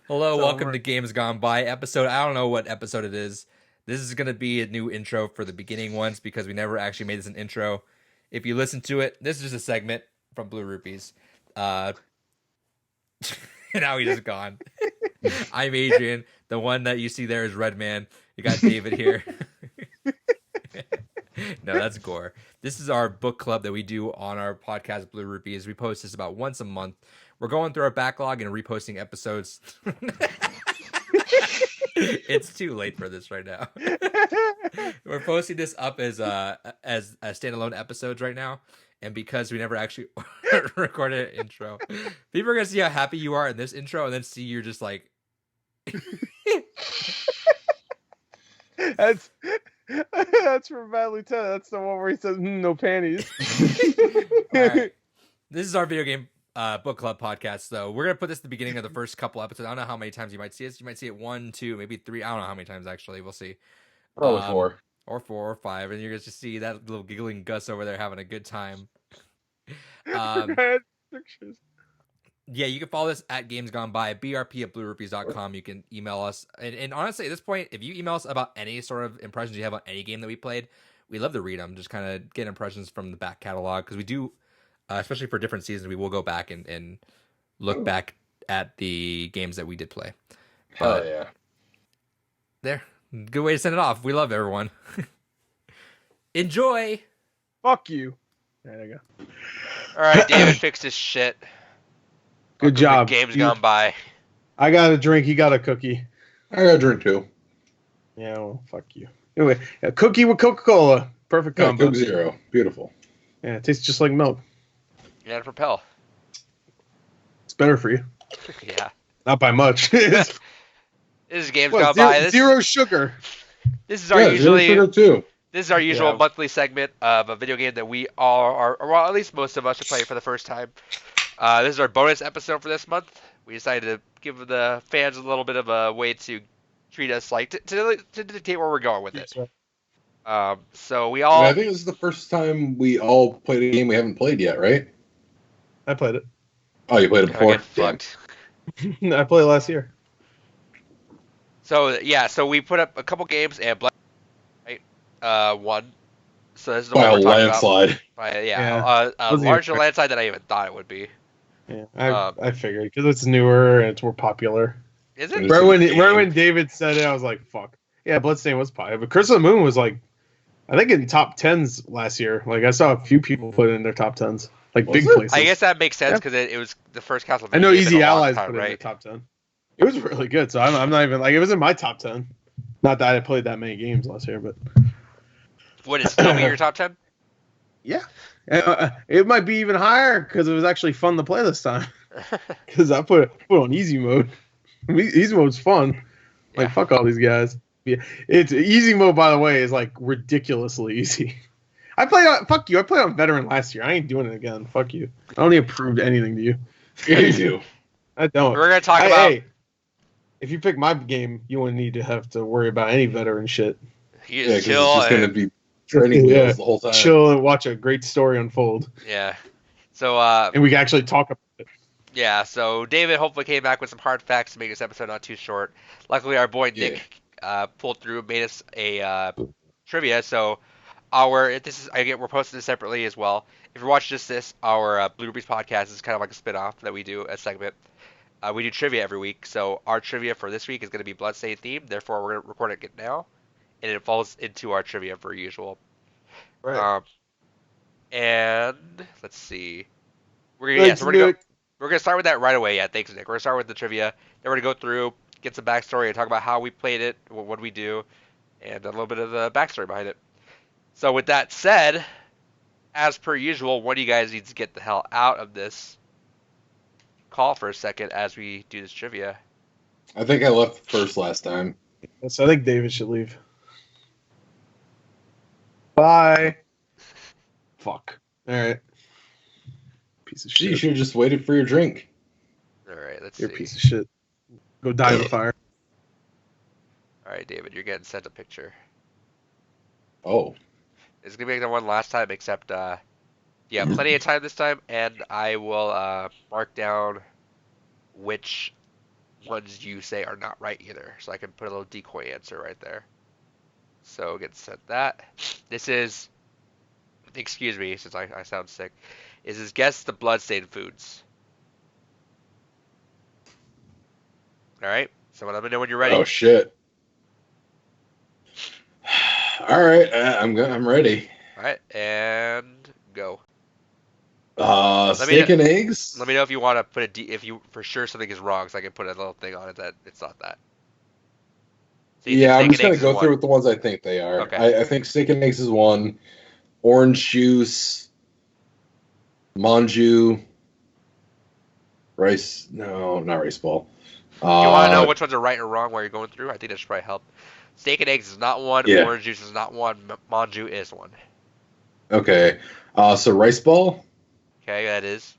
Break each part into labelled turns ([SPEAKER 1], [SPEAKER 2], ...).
[SPEAKER 1] Hello,
[SPEAKER 2] So
[SPEAKER 1] welcome
[SPEAKER 2] we're
[SPEAKER 1] to Games Gone By episode. I don't know what episode it is. This is going to be a new intro for the beginning ones because we never actually made this an intro. If you listen to it, this is just a segment from Blue Rupees. Uh, now he's just gone. I'm Adrian. The one that you see there is Redman. You got David here. No, that's Gore. This is our book club that we do on our podcast, Blue Rupees. We post this about once a month. We're going through our backlog and reposting episodes. It's too late for this right now. We're posting this up as standalone episodes right now, and because we never actually recorded an intro, people are gonna see how happy you are in this intro, and then see you're just like,
[SPEAKER 2] that's that's from Bad Lieutenant. That's the one where he says no panties.
[SPEAKER 1] all right. This is our video game book club podcast, though. We're gonna put this at the beginning of the first couple episodes. I don't know how many times you might see it. You might see it 1, 2, maybe 3. I don't know how many times actually. We'll see.
[SPEAKER 3] Probably four.
[SPEAKER 1] Or 4 or 5, and you're gonna just see that little giggling Gus over there having a good time.
[SPEAKER 2] Pictures.
[SPEAKER 1] Yeah, you can follow us at Games Gone By, brp at bluerupees.com. You can email us. And honestly, at this point, if you email us about any sort of impressions you have on any game that we played, we love to read them. Just kind of get impressions from the back catalog. Because we do, especially for different seasons, we will go back and look back at the games that we did play.
[SPEAKER 3] Hell yeah.
[SPEAKER 1] There. Good way to send it off. We love everyone. Enjoy.
[SPEAKER 2] Fuck you. There you go.
[SPEAKER 4] All right, David fixed his shit.
[SPEAKER 2] Good job.
[SPEAKER 4] Games gone by.
[SPEAKER 2] I got a drink. You got a cookie.
[SPEAKER 3] I got a drink too.
[SPEAKER 2] Yeah, well, fuck you. Anyway, a cookie with Coca-Cola. Perfect
[SPEAKER 3] Yeah,
[SPEAKER 2] combo.
[SPEAKER 3] Coke Zero. Beautiful.
[SPEAKER 2] Yeah, it tastes just like milk.
[SPEAKER 4] Yeah, Propel.
[SPEAKER 2] It's better for you.
[SPEAKER 4] Yeah.
[SPEAKER 2] Not by much.
[SPEAKER 4] This is Games
[SPEAKER 2] What,
[SPEAKER 4] Gone
[SPEAKER 2] zero,
[SPEAKER 4] By.
[SPEAKER 2] zero sugar.
[SPEAKER 4] This is our
[SPEAKER 3] Yeah,
[SPEAKER 4] usually
[SPEAKER 3] Zero Sugar too.
[SPEAKER 4] this is our usual
[SPEAKER 2] Yeah.
[SPEAKER 4] monthly segment of a video game that we all are, or well, at least most of us are playing for the first time. This is our bonus episode for this month. We decided to give the fans a little bit of a way to treat us like to dictate where we're going with it. So we all
[SPEAKER 3] I think this is the first time we all played a game we haven't played yet, right?
[SPEAKER 2] I played it.
[SPEAKER 3] Oh, you played it before?
[SPEAKER 4] get fucked.
[SPEAKER 2] I played it last year.
[SPEAKER 4] So yeah, so we put up a couple games and won. So this is the
[SPEAKER 3] By
[SPEAKER 4] one
[SPEAKER 3] a
[SPEAKER 4] we're talking
[SPEAKER 3] landslide.
[SPEAKER 4] about. By,
[SPEAKER 2] Yeah.
[SPEAKER 4] a
[SPEAKER 2] Wasn't
[SPEAKER 4] larger
[SPEAKER 2] even-
[SPEAKER 4] landslide than I even thought it would be.
[SPEAKER 2] Yeah,
[SPEAKER 4] Um,
[SPEAKER 2] I figured because it's newer and it's more popular.
[SPEAKER 4] Is
[SPEAKER 3] It's
[SPEAKER 4] it?
[SPEAKER 2] Right
[SPEAKER 3] a
[SPEAKER 2] when
[SPEAKER 3] game.
[SPEAKER 2] David said it, I was like, "Fuck." Yeah, Bloodstained was popular, but Curse of the Moon was like, I think in top tens last year. Like I saw a few people put it in their top tens, like
[SPEAKER 3] Was
[SPEAKER 2] big
[SPEAKER 3] it?
[SPEAKER 2] places.
[SPEAKER 4] I guess that makes sense
[SPEAKER 2] Yeah.
[SPEAKER 4] because it was the first Castlevania.
[SPEAKER 2] I know
[SPEAKER 4] game in
[SPEAKER 2] Easy
[SPEAKER 4] a long
[SPEAKER 2] Allies
[SPEAKER 4] time,
[SPEAKER 2] put it in their
[SPEAKER 4] right?
[SPEAKER 2] top 10. It was really good, so I'm not even like it was in my top 10. Not that I played that many games last year, but
[SPEAKER 4] Would it still be your top 10?
[SPEAKER 2] yeah, it might be even higher because it was actually fun to play this time. Because I put it on easy mode. Easy mode's fun. Like
[SPEAKER 4] Yeah.
[SPEAKER 2] fuck all these guys. Yeah, it's easy mode, by the way, is like ridiculously easy. I played on fuck you. I played on veteran last year. I ain't doing it again. Fuck you. I don't even prove anything to you.
[SPEAKER 3] Yeah, you do.
[SPEAKER 2] I don't.
[SPEAKER 4] We're gonna talk about.
[SPEAKER 2] Hey, if you pick my game, you wouldn't need to have to worry about any veteran shit.
[SPEAKER 4] You
[SPEAKER 3] Yeah,
[SPEAKER 4] just
[SPEAKER 3] because
[SPEAKER 4] chill.
[SPEAKER 3] it's just going to
[SPEAKER 4] and-
[SPEAKER 3] be training
[SPEAKER 2] Yeah.
[SPEAKER 3] wheels the whole time.
[SPEAKER 2] Chill and watch a great story unfold,
[SPEAKER 4] Yeah. So
[SPEAKER 2] and we can actually talk about it.
[SPEAKER 4] yeah. So David hopefully came back with some hard facts to make this episode not too short. Luckily, our boy
[SPEAKER 3] Yeah.
[SPEAKER 4] Nick pulled through, made us a trivia. So we're posting this separately as well. If you're watching this, our Blue Rupees podcast is kind of like a spin-off that we do a segment. We do trivia every week, so our trivia for this week is going to be Bloodstained themed. Therefore, we're going to record it now, and it falls into our trivia per usual. And let's see,
[SPEAKER 2] Let's
[SPEAKER 4] we're
[SPEAKER 2] do
[SPEAKER 4] gonna
[SPEAKER 2] it.
[SPEAKER 4] we're gonna start with that right away. Yeah, thanks, Nick. We're gonna start with the trivia. Then we're gonna go through, get some backstory, and talk about how we played it, what we do, and a little bit of the backstory behind it. So with that said, as per usual, one of you guys needs to get the hell out of this call for a second as we do this trivia.
[SPEAKER 3] I think I left first last time.
[SPEAKER 2] So I think David should leave. Bye. Fuck. All right. Piece of
[SPEAKER 3] Gee, you
[SPEAKER 2] shit.
[SPEAKER 3] should have just waited for your drink.
[SPEAKER 4] All right, let's
[SPEAKER 2] You're a
[SPEAKER 4] see.
[SPEAKER 2] piece of shit. Go die in the fire.
[SPEAKER 4] All right, David, you're getting sent a picture.
[SPEAKER 3] Oh.
[SPEAKER 4] It's gonna be like the one last time, except yeah, plenty of time this time, and I will mark down which ones you say are not right either. So I can put a little decoy answer right there. So get sent that. This is, excuse me, since I sound sick. Is guess the bloodstained foods. All right. So let me know when you're ready.
[SPEAKER 3] Oh shit! All right, I'm ready.
[SPEAKER 4] All right, and go.
[SPEAKER 3] Steak and eggs.
[SPEAKER 4] Let me know if you want to put if you for sure something is wrong, so I can put a little thing on it that it's not that. So you think
[SPEAKER 3] Yeah, I'm
[SPEAKER 4] steak
[SPEAKER 3] just
[SPEAKER 4] and
[SPEAKER 3] gonna
[SPEAKER 4] eggs is
[SPEAKER 3] go through
[SPEAKER 4] one?
[SPEAKER 3] with the ones I think they are.
[SPEAKER 4] Okay.
[SPEAKER 3] I think steak and eggs is one. Orange juice, manju, rice. No, not rice ball.
[SPEAKER 4] Do you want to know
[SPEAKER 3] Uh,
[SPEAKER 4] which ones are right or wrong while you're going through? I think that should probably help. Steak and eggs is not one.
[SPEAKER 3] yeah.
[SPEAKER 4] Orange juice is not one. Manju is one.
[SPEAKER 3] Okay. So rice ball,
[SPEAKER 4] Okay, that is.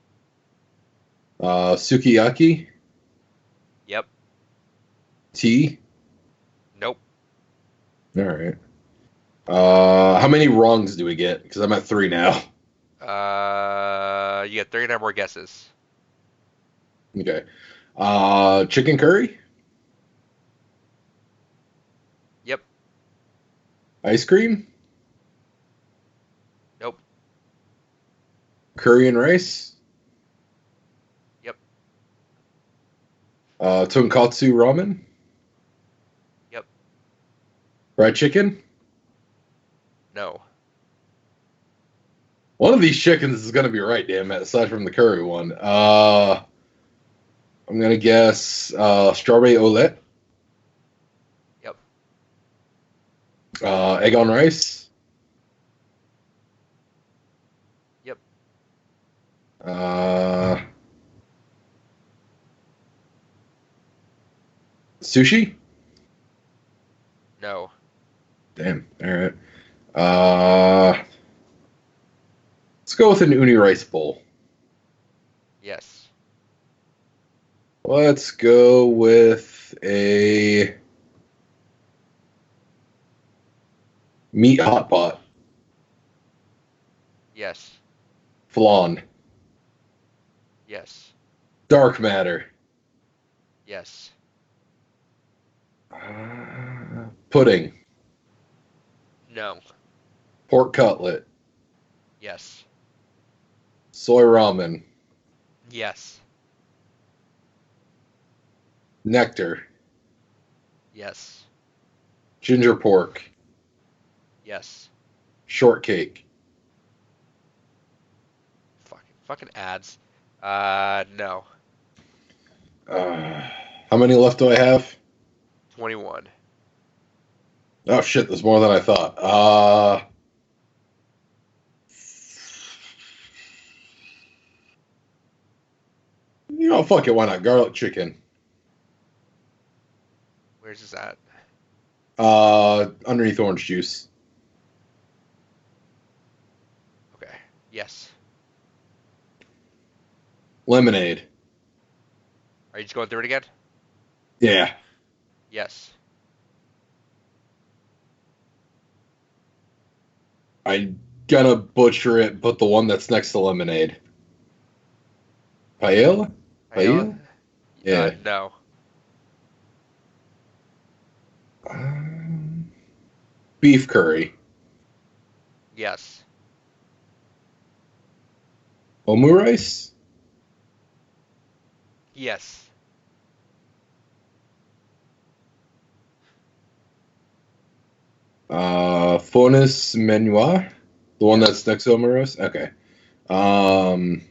[SPEAKER 3] sukiyaki,
[SPEAKER 4] Yep.
[SPEAKER 3] tea.
[SPEAKER 4] Nope.
[SPEAKER 3] All right. How many wrongs do we get? Because I'm at 3 now.
[SPEAKER 4] You get 39 more guesses.
[SPEAKER 3] Okay. Chicken curry,
[SPEAKER 4] Yep.
[SPEAKER 3] ice cream,
[SPEAKER 4] Nope.
[SPEAKER 3] curry and rice,
[SPEAKER 4] Yep.
[SPEAKER 3] tonkatsu ramen,
[SPEAKER 4] Yep.
[SPEAKER 3] fried chicken.
[SPEAKER 4] No.
[SPEAKER 3] One of these chickens is gonna be right, damn it. Aside from the curry one, I'm gonna guess strawberry omelette,
[SPEAKER 4] Yep.
[SPEAKER 3] egg on rice,
[SPEAKER 4] Yep.
[SPEAKER 3] uh, sushi.
[SPEAKER 4] No.
[SPEAKER 3] Damn. All right. Let's go with an uni rice bowl.
[SPEAKER 4] Yes.
[SPEAKER 3] Let's go with a meat hot pot.
[SPEAKER 4] Yes.
[SPEAKER 3] Flan.
[SPEAKER 4] Yes.
[SPEAKER 3] Dark matter.
[SPEAKER 4] Yes.
[SPEAKER 3] Pudding.
[SPEAKER 4] No.
[SPEAKER 3] Pork cutlet.
[SPEAKER 4] Yes.
[SPEAKER 3] Soy ramen.
[SPEAKER 4] Yes.
[SPEAKER 3] Nectar.
[SPEAKER 4] Yes.
[SPEAKER 3] Ginger pork.
[SPEAKER 4] Yes.
[SPEAKER 3] Shortcake.
[SPEAKER 4] Fucking ads. No.
[SPEAKER 3] How many left do I have?
[SPEAKER 4] 21.
[SPEAKER 3] Oh shit, there's more than I thought. Fuck it, why not? Garlic chicken.
[SPEAKER 4] Where's this at?
[SPEAKER 3] Underneath orange juice.
[SPEAKER 4] Okay. Yes.
[SPEAKER 3] Lemonade.
[SPEAKER 4] Are you just going through it again?
[SPEAKER 3] Yeah.
[SPEAKER 4] Yes.
[SPEAKER 3] I'm gonna butcher it, but the one that's next to lemonade. Paella? Paella? Yeah.
[SPEAKER 4] No.
[SPEAKER 3] Um, beef curry.
[SPEAKER 4] Yes.
[SPEAKER 3] Omu rice?
[SPEAKER 4] Yes.
[SPEAKER 3] Fonus Menoir? The one
[SPEAKER 4] Yes.
[SPEAKER 3] that's next to Omu rice? Okay. Um,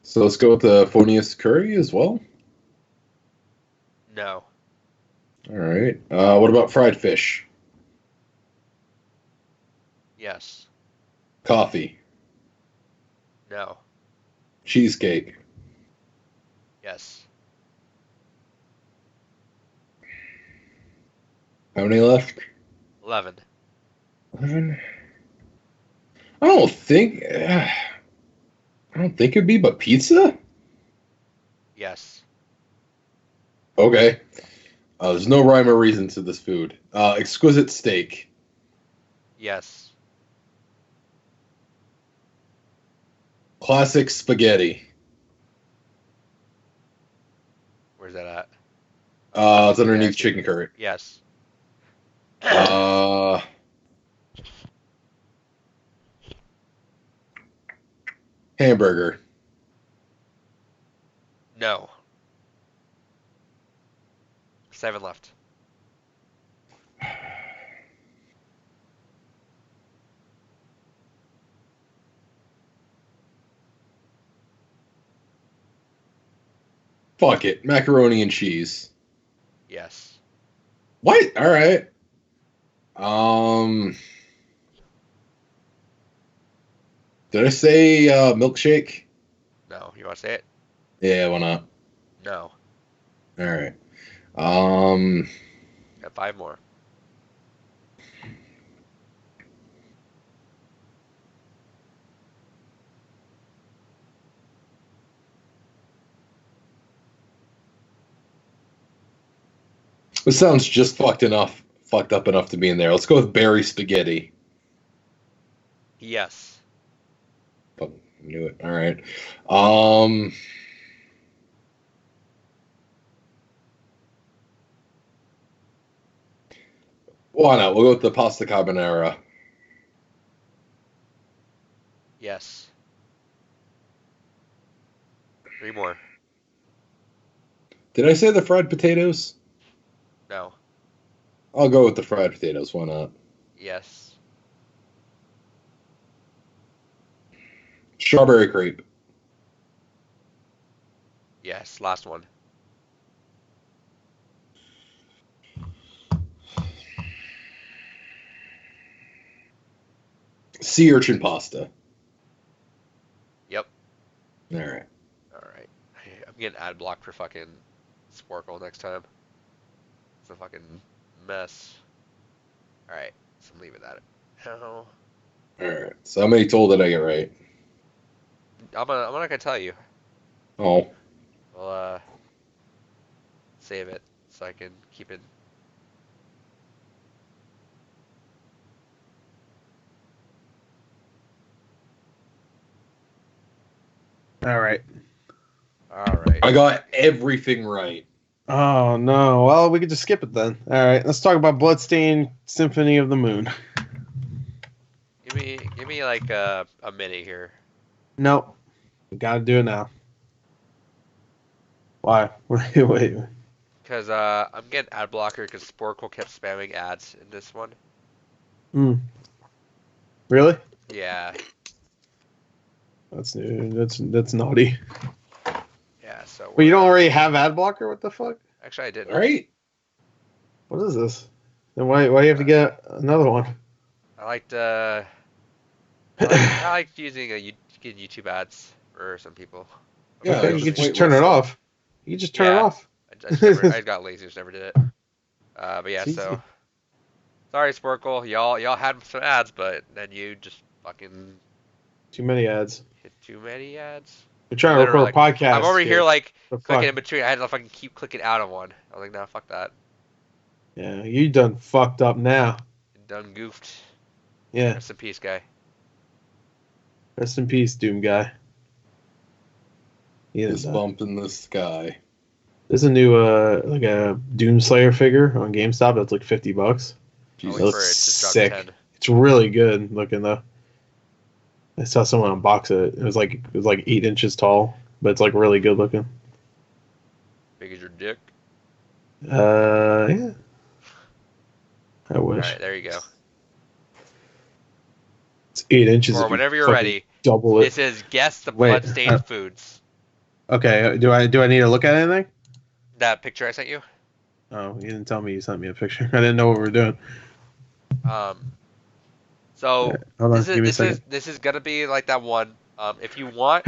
[SPEAKER 3] so let's go with the Phonius curry as well.
[SPEAKER 4] No.
[SPEAKER 3] All right. What about fried fish?
[SPEAKER 4] Yes.
[SPEAKER 3] Coffee.
[SPEAKER 4] No.
[SPEAKER 3] Cheesecake.
[SPEAKER 4] Yes.
[SPEAKER 3] How many left?
[SPEAKER 4] 11.
[SPEAKER 3] 11. I don't think it'd be but pizza.
[SPEAKER 4] Yes.
[SPEAKER 3] Okay. There's no rhyme or reason to this food. Exquisite steak.
[SPEAKER 4] Yes.
[SPEAKER 3] Classic spaghetti.
[SPEAKER 4] Where's that at?
[SPEAKER 3] It's underneath
[SPEAKER 4] Yeah,
[SPEAKER 3] chicken curry.
[SPEAKER 4] Yes.
[SPEAKER 3] Hamburger.
[SPEAKER 4] No. 7 left.
[SPEAKER 3] Fuck it. Macaroni and cheese.
[SPEAKER 4] Yes.
[SPEAKER 3] What? All right. Did I say milkshake?
[SPEAKER 4] No. You want to say it?
[SPEAKER 3] Yeah, why not?
[SPEAKER 4] No.
[SPEAKER 3] All right.
[SPEAKER 4] Got 5 more.
[SPEAKER 3] This sounds just fucked up enough to be in there. Let's go with berry spaghetti.
[SPEAKER 4] Yes.
[SPEAKER 3] Oh, knew it. All right. Why not? We'll go with the pasta carbonara.
[SPEAKER 4] Yes. 3 more.
[SPEAKER 3] Did I say the fried potatoes?
[SPEAKER 4] No.
[SPEAKER 3] I'll go with the fried potatoes. Why not?
[SPEAKER 4] Yes.
[SPEAKER 3] Strawberry crepe.
[SPEAKER 4] Yes. Last one.
[SPEAKER 3] Sea urchin pasta.
[SPEAKER 4] Yep.
[SPEAKER 3] All right.
[SPEAKER 4] All right. I'm getting ad block for fucking Sporkle next time. It's a fucking mess. All right. So I'm leaving that. No.
[SPEAKER 3] All right. So how many total did I get right?
[SPEAKER 4] I'm not gonna tell you.
[SPEAKER 3] Oh.
[SPEAKER 4] I'll save it so I can keep it.
[SPEAKER 2] All right.
[SPEAKER 4] All right.
[SPEAKER 3] I got everything right.
[SPEAKER 2] Oh no. Well, we could just skip it then. All right. Let's talk about Bloodstained Symphony of the Moon.
[SPEAKER 4] Give me like a minute here.
[SPEAKER 2] Nope. We gotta do it now. Why? Wait.
[SPEAKER 4] Cause I'm getting ad blocker because Sporkle kept spamming ads in this one.
[SPEAKER 2] Really?
[SPEAKER 4] Yeah.
[SPEAKER 2] That's new. That's naughty.
[SPEAKER 4] Yeah. So.
[SPEAKER 2] Well, you don't already have ad blocker? What the fuck?
[SPEAKER 4] Actually, I didn't.
[SPEAKER 3] All right.
[SPEAKER 2] What is this? Then why do you have to get another one?
[SPEAKER 4] I liked I liked using YouTube ads for some people.
[SPEAKER 3] Yeah,
[SPEAKER 2] Okay, you
[SPEAKER 3] just
[SPEAKER 2] can just
[SPEAKER 3] wait,
[SPEAKER 2] turn it
[SPEAKER 3] listen.
[SPEAKER 2] off. You can just turn it
[SPEAKER 4] Yeah.
[SPEAKER 2] off.
[SPEAKER 4] I got lazy, just never did it. But yeah,
[SPEAKER 2] It's
[SPEAKER 4] so
[SPEAKER 2] easy.
[SPEAKER 4] sorry, Sporkle, y'all had some ads, but then you just fucking
[SPEAKER 2] Too many ads.
[SPEAKER 4] hit too many ads.
[SPEAKER 2] We're trying to
[SPEAKER 4] Literally,
[SPEAKER 2] record a podcast.
[SPEAKER 4] I'm over here like
[SPEAKER 2] The
[SPEAKER 4] clicking
[SPEAKER 2] fuck?
[SPEAKER 4] in between. I had to fucking keep clicking out of one. I was like, nah, fuck that.
[SPEAKER 2] Yeah, you done fucked up now.
[SPEAKER 4] Done goofed.
[SPEAKER 2] Yeah.
[SPEAKER 4] Rest in peace, guy.
[SPEAKER 2] Rest in peace, Doom guy. Yeah,
[SPEAKER 3] This bump in the sky.
[SPEAKER 2] there's a new like a Doom Slayer figure on GameStop that's like $50.
[SPEAKER 4] I'll
[SPEAKER 3] Jesus.
[SPEAKER 4] wait
[SPEAKER 2] It
[SPEAKER 4] for
[SPEAKER 2] looks
[SPEAKER 4] it to drop
[SPEAKER 2] sick.
[SPEAKER 4] to 10.
[SPEAKER 2] It's really good looking though. I saw someone unbox it. It was like 8 inches tall, but it's like really good looking.
[SPEAKER 4] Big as your dick.
[SPEAKER 2] Yeah. I wish.
[SPEAKER 4] Alright, there you go.
[SPEAKER 2] It's 8 inches.
[SPEAKER 4] Or
[SPEAKER 2] if you
[SPEAKER 4] whenever you're
[SPEAKER 2] fucking
[SPEAKER 4] ready.
[SPEAKER 2] Double it.
[SPEAKER 4] This is Guess the
[SPEAKER 2] Wait,
[SPEAKER 4] Bloodstained Foods.
[SPEAKER 2] Okay. Do I need to look at anything?
[SPEAKER 4] That picture I sent you?
[SPEAKER 2] Oh, you didn't tell me you sent me a picture. I didn't know what we were doing.
[SPEAKER 4] So
[SPEAKER 2] Hold on, give me a second.
[SPEAKER 4] this is gonna be like that one. If you want,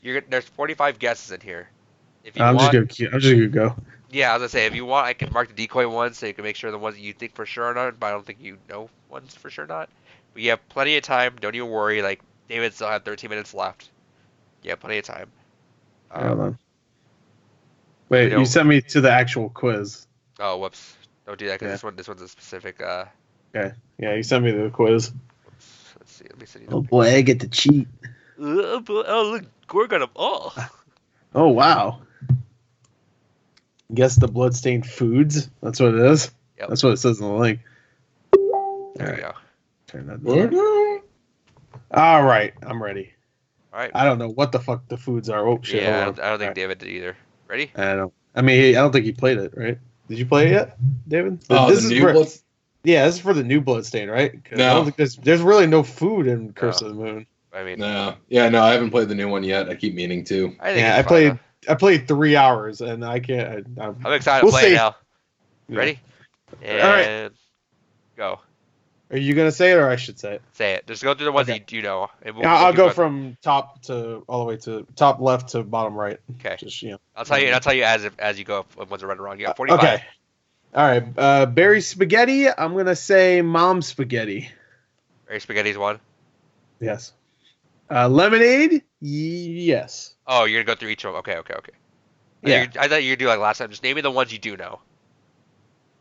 [SPEAKER 4] there's 45 guesses in here. If you
[SPEAKER 2] I'm
[SPEAKER 4] want,
[SPEAKER 2] just gonna go.
[SPEAKER 4] yeah, I was gonna say if you want, I can mark the decoy ones so you can make sure the ones that you think for sure are not, but I don't think you know ones for sure not. But you have plenty of time. Don't even worry. Like David still had 13 minutes left. You have plenty of time.
[SPEAKER 2] Hold on. Wait,
[SPEAKER 4] know-
[SPEAKER 2] you sent me to the actual quiz.
[SPEAKER 4] Oh, whoops! Don't do that because
[SPEAKER 2] Yeah.
[SPEAKER 4] this one's a specific.
[SPEAKER 2] Okay. Yeah, you sent me the quiz.
[SPEAKER 4] Whoops. Let's see. Let me send you.
[SPEAKER 2] Oh boy, I get to cheat.
[SPEAKER 4] Oh, look, Gore got him. Oh.
[SPEAKER 2] Oh wow. Guess the Bloodstained Foods. That's what it is.
[SPEAKER 4] Yep.
[SPEAKER 2] That's what it says in the link. All
[SPEAKER 4] There
[SPEAKER 2] right.
[SPEAKER 4] we go.
[SPEAKER 2] Turn that
[SPEAKER 3] Well,
[SPEAKER 2] down.
[SPEAKER 3] no.
[SPEAKER 2] All right. I'm ready.
[SPEAKER 4] All right.
[SPEAKER 2] I don't know what the fuck the foods are. Oh shit.
[SPEAKER 4] Yeah,
[SPEAKER 2] Hold on.
[SPEAKER 4] I don't think
[SPEAKER 2] All
[SPEAKER 4] David did either. Ready?
[SPEAKER 2] right. I don't. I mean, I don't think he played it. Right? Did you play it yet, David?
[SPEAKER 3] Oh,
[SPEAKER 2] this
[SPEAKER 3] the
[SPEAKER 2] is
[SPEAKER 3] new
[SPEAKER 2] for,
[SPEAKER 3] Bloods?
[SPEAKER 2] Yeah, this is for the new Bloodstain, right? 'Cause I
[SPEAKER 3] No.
[SPEAKER 2] don't think there's really no food in Curse
[SPEAKER 4] No.
[SPEAKER 2] of the Moon.
[SPEAKER 4] I mean,
[SPEAKER 3] No. Yeah, no, I haven't played the new one yet. I keep meaning to.
[SPEAKER 4] I think
[SPEAKER 2] Yeah,
[SPEAKER 4] it's fine.
[SPEAKER 2] I played 3 hours and I can't.
[SPEAKER 4] I'm excited
[SPEAKER 2] we'll
[SPEAKER 4] to play
[SPEAKER 2] see.
[SPEAKER 4] it now.
[SPEAKER 2] Yeah.
[SPEAKER 4] Ready? And
[SPEAKER 2] All right.
[SPEAKER 4] go.
[SPEAKER 2] Are you gonna say it or I should say it?
[SPEAKER 4] Say it. Just go through the ones
[SPEAKER 2] Okay.
[SPEAKER 4] that you know. And
[SPEAKER 2] Yeah, I'll
[SPEAKER 4] keep
[SPEAKER 2] go
[SPEAKER 4] going.
[SPEAKER 2] from top to all the way to top left to bottom right.
[SPEAKER 4] Okay.
[SPEAKER 2] Just
[SPEAKER 4] I'll tell you. And I'll tell you as you go once I run around. You got 45.
[SPEAKER 2] Okay. All right. Berry spaghetti. I'm gonna say mom spaghetti.
[SPEAKER 4] Berry spaghetti's one.
[SPEAKER 2] Yes. Lemonade. Yes.
[SPEAKER 4] Oh, you're gonna go through each of them. Okay.
[SPEAKER 2] Yeah.
[SPEAKER 4] I thought you were gonna do like last time. Just name me the ones you do know.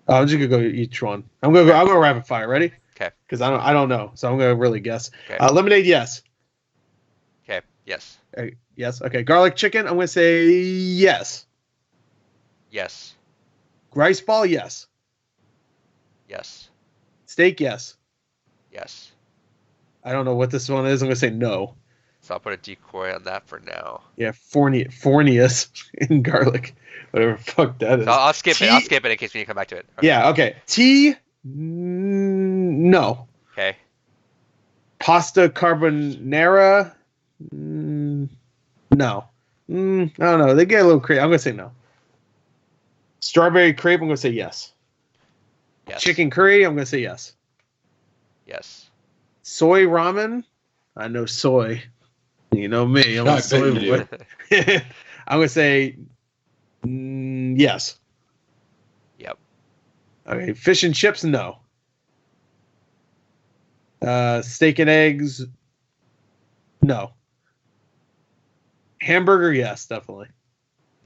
[SPEAKER 2] I'm just gonna go each one. I'm gonna go. I'll go rapid fire. Ready?
[SPEAKER 4] Okay.
[SPEAKER 2] Because I don't know, so I'm gonna really guess.
[SPEAKER 4] Okay.
[SPEAKER 2] Lemonade. Yes.
[SPEAKER 4] Okay. Yes.
[SPEAKER 2] Yes. Okay. Garlic chicken. I'm gonna say yes.
[SPEAKER 4] Yes.
[SPEAKER 2] Rice ball. Yes.
[SPEAKER 4] Yes.
[SPEAKER 2] Steak. Yes.
[SPEAKER 4] Yes.
[SPEAKER 2] I don't know what this one is. I'm gonna say no.
[SPEAKER 4] So I'll put a decoy on that for now.
[SPEAKER 2] Yeah, Fornius in garlic, whatever the fuck that is.
[SPEAKER 4] So I'll skip
[SPEAKER 2] Tea-
[SPEAKER 4] it. I'll skip it in case we need to come back to it. Okay.
[SPEAKER 2] Yeah, okay. Tea, no.
[SPEAKER 4] Okay.
[SPEAKER 2] Pasta carbonara, no. I don't know. They get a little crazy. I'm gonna say no. Strawberry crepe, I'm gonna say yes.
[SPEAKER 4] Yes.
[SPEAKER 2] Chicken curry, I'm gonna say yes.
[SPEAKER 4] Yes.
[SPEAKER 2] Soy ramen, I know soy. You know me. I'm
[SPEAKER 3] I
[SPEAKER 2] a
[SPEAKER 3] bet
[SPEAKER 2] soy
[SPEAKER 3] you
[SPEAKER 2] boy. I'm gonna say yes.
[SPEAKER 4] Yep.
[SPEAKER 2] Okay, fish and chips, no. Steak and eggs, no. Hamburger, yes, definitely.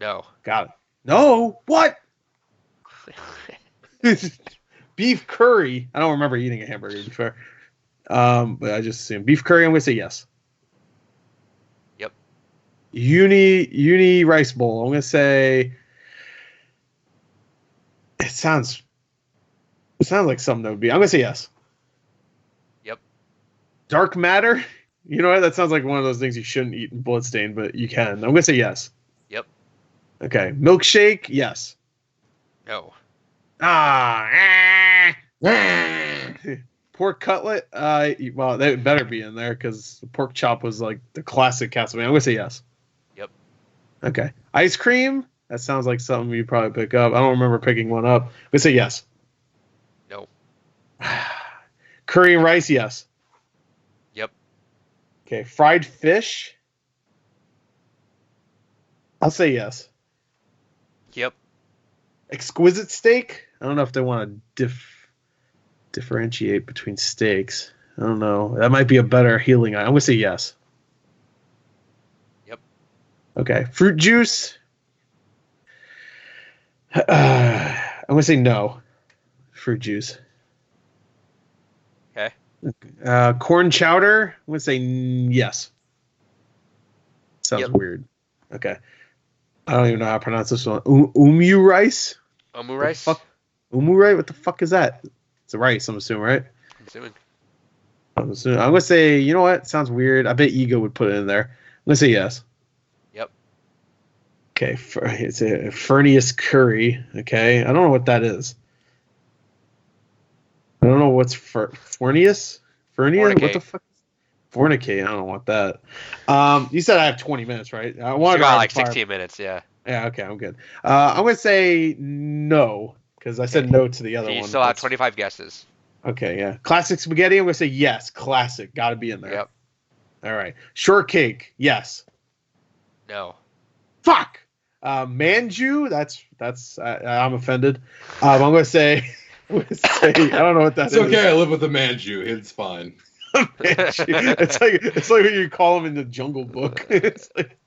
[SPEAKER 4] No.
[SPEAKER 2] Got it. No, what? Beef curry. I don't remember eating a hamburger, to be fair. But I just assume beef curry. I'm gonna say yes.
[SPEAKER 4] Yep.
[SPEAKER 2] Uni rice bowl. I'm gonna say. It sounds like something that would be. I'm gonna say yes.
[SPEAKER 4] Yep.
[SPEAKER 2] Dark matter. You know what? That sounds like one of those things you shouldn't eat in Bloodstained, but you can. I'm gonna say yes.
[SPEAKER 4] Yep.
[SPEAKER 2] Okay. Milkshake. Yes.
[SPEAKER 4] No.
[SPEAKER 2] Pork cutlet. Well, that better be in there because the pork chop was like the classic Castlevania. I'm gonna say yes.
[SPEAKER 4] Yep.
[SPEAKER 2] Okay. Ice cream. That sounds like something you probably pick up. I don't remember picking one up. I'm gonna say yes.
[SPEAKER 4] No.
[SPEAKER 2] Curry and rice. Yes.
[SPEAKER 4] Yep.
[SPEAKER 2] Okay. Fried fish. I'll say yes.
[SPEAKER 4] Yep.
[SPEAKER 2] Exquisite steak. I don't know if they want to differentiate between steaks. I don't know. That might be a better healing. I'm gonna say yes.
[SPEAKER 4] Yep.
[SPEAKER 2] Okay. Fruit juice. I'm gonna say no. Fruit juice.
[SPEAKER 4] Okay.
[SPEAKER 2] Corn chowder. I'm gonna say yes. Sounds
[SPEAKER 4] Yep.
[SPEAKER 2] weird. Okay. I don't even know how to pronounce this one. Umu rice.
[SPEAKER 4] Omu rice.
[SPEAKER 2] Fuck. Umu rice. What the fuck is that? It's a rice. I'm assuming, right?
[SPEAKER 4] I'm assuming.
[SPEAKER 2] I'm gonna say. You know what? Sounds weird. I bet Ego would put it in there. I'm gonna say yes.
[SPEAKER 4] Yep.
[SPEAKER 2] Okay. It's a Furnius curry. Okay. I don't know what that is. I don't know what's Furnius. Furnius. What the
[SPEAKER 4] Fornicate.
[SPEAKER 2] fuck? Fornicate. I don't want that. You said I have 20 minutes, right? I
[SPEAKER 4] You
[SPEAKER 2] wanted
[SPEAKER 4] got
[SPEAKER 2] to
[SPEAKER 4] like 16 minutes. Yeah.
[SPEAKER 2] Yeah. Okay. I'm good. I'm gonna say no because I said no to the other
[SPEAKER 4] So you
[SPEAKER 2] one.
[SPEAKER 4] still have
[SPEAKER 2] That's-
[SPEAKER 4] 25 guesses.
[SPEAKER 2] Okay. Yeah. Classic spaghetti. I'm gonna say yes. Classic. Got to be in there.
[SPEAKER 4] Yep.
[SPEAKER 2] All right. Shortcake. Yes.
[SPEAKER 4] No.
[SPEAKER 2] Fuck. Manju. That's. I'm offended. I'm gonna say. I don't know what that
[SPEAKER 3] It's
[SPEAKER 2] is.
[SPEAKER 3] okay. I live with a manju. It's fine.
[SPEAKER 2] Manju. It's like when you call him in the Jungle Book. It's like,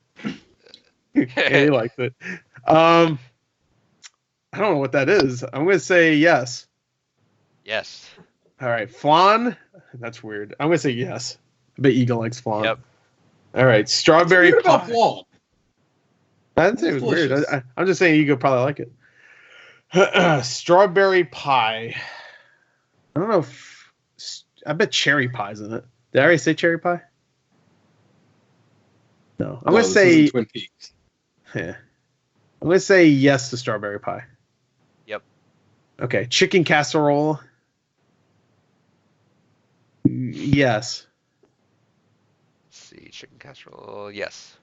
[SPEAKER 2] yeah, he likes it. I don't know what that is. I'm gonna say yes.
[SPEAKER 4] Yes.
[SPEAKER 2] All right, flan. That's weird. I'm gonna say yes. I bet Eagle likes flan.
[SPEAKER 4] Yep.
[SPEAKER 2] All right, strawberry
[SPEAKER 3] What's weird about
[SPEAKER 2] pie.
[SPEAKER 3] flan?
[SPEAKER 2] I didn't say it was weird.
[SPEAKER 3] Delicious.
[SPEAKER 2] I'm just saying you could probably like it. Strawberry pie. I don't know. I bet cherry pie's in it. Did I already say cherry pie? No. I'm gonna
[SPEAKER 3] this
[SPEAKER 2] say.
[SPEAKER 3] isn't Twin Peaks.
[SPEAKER 2] Yeah. I'm gonna say yes to strawberry pie.
[SPEAKER 4] Yep.
[SPEAKER 2] Okay. Chicken casserole. Yes.
[SPEAKER 4] Let's see. Chicken casserole. Yes.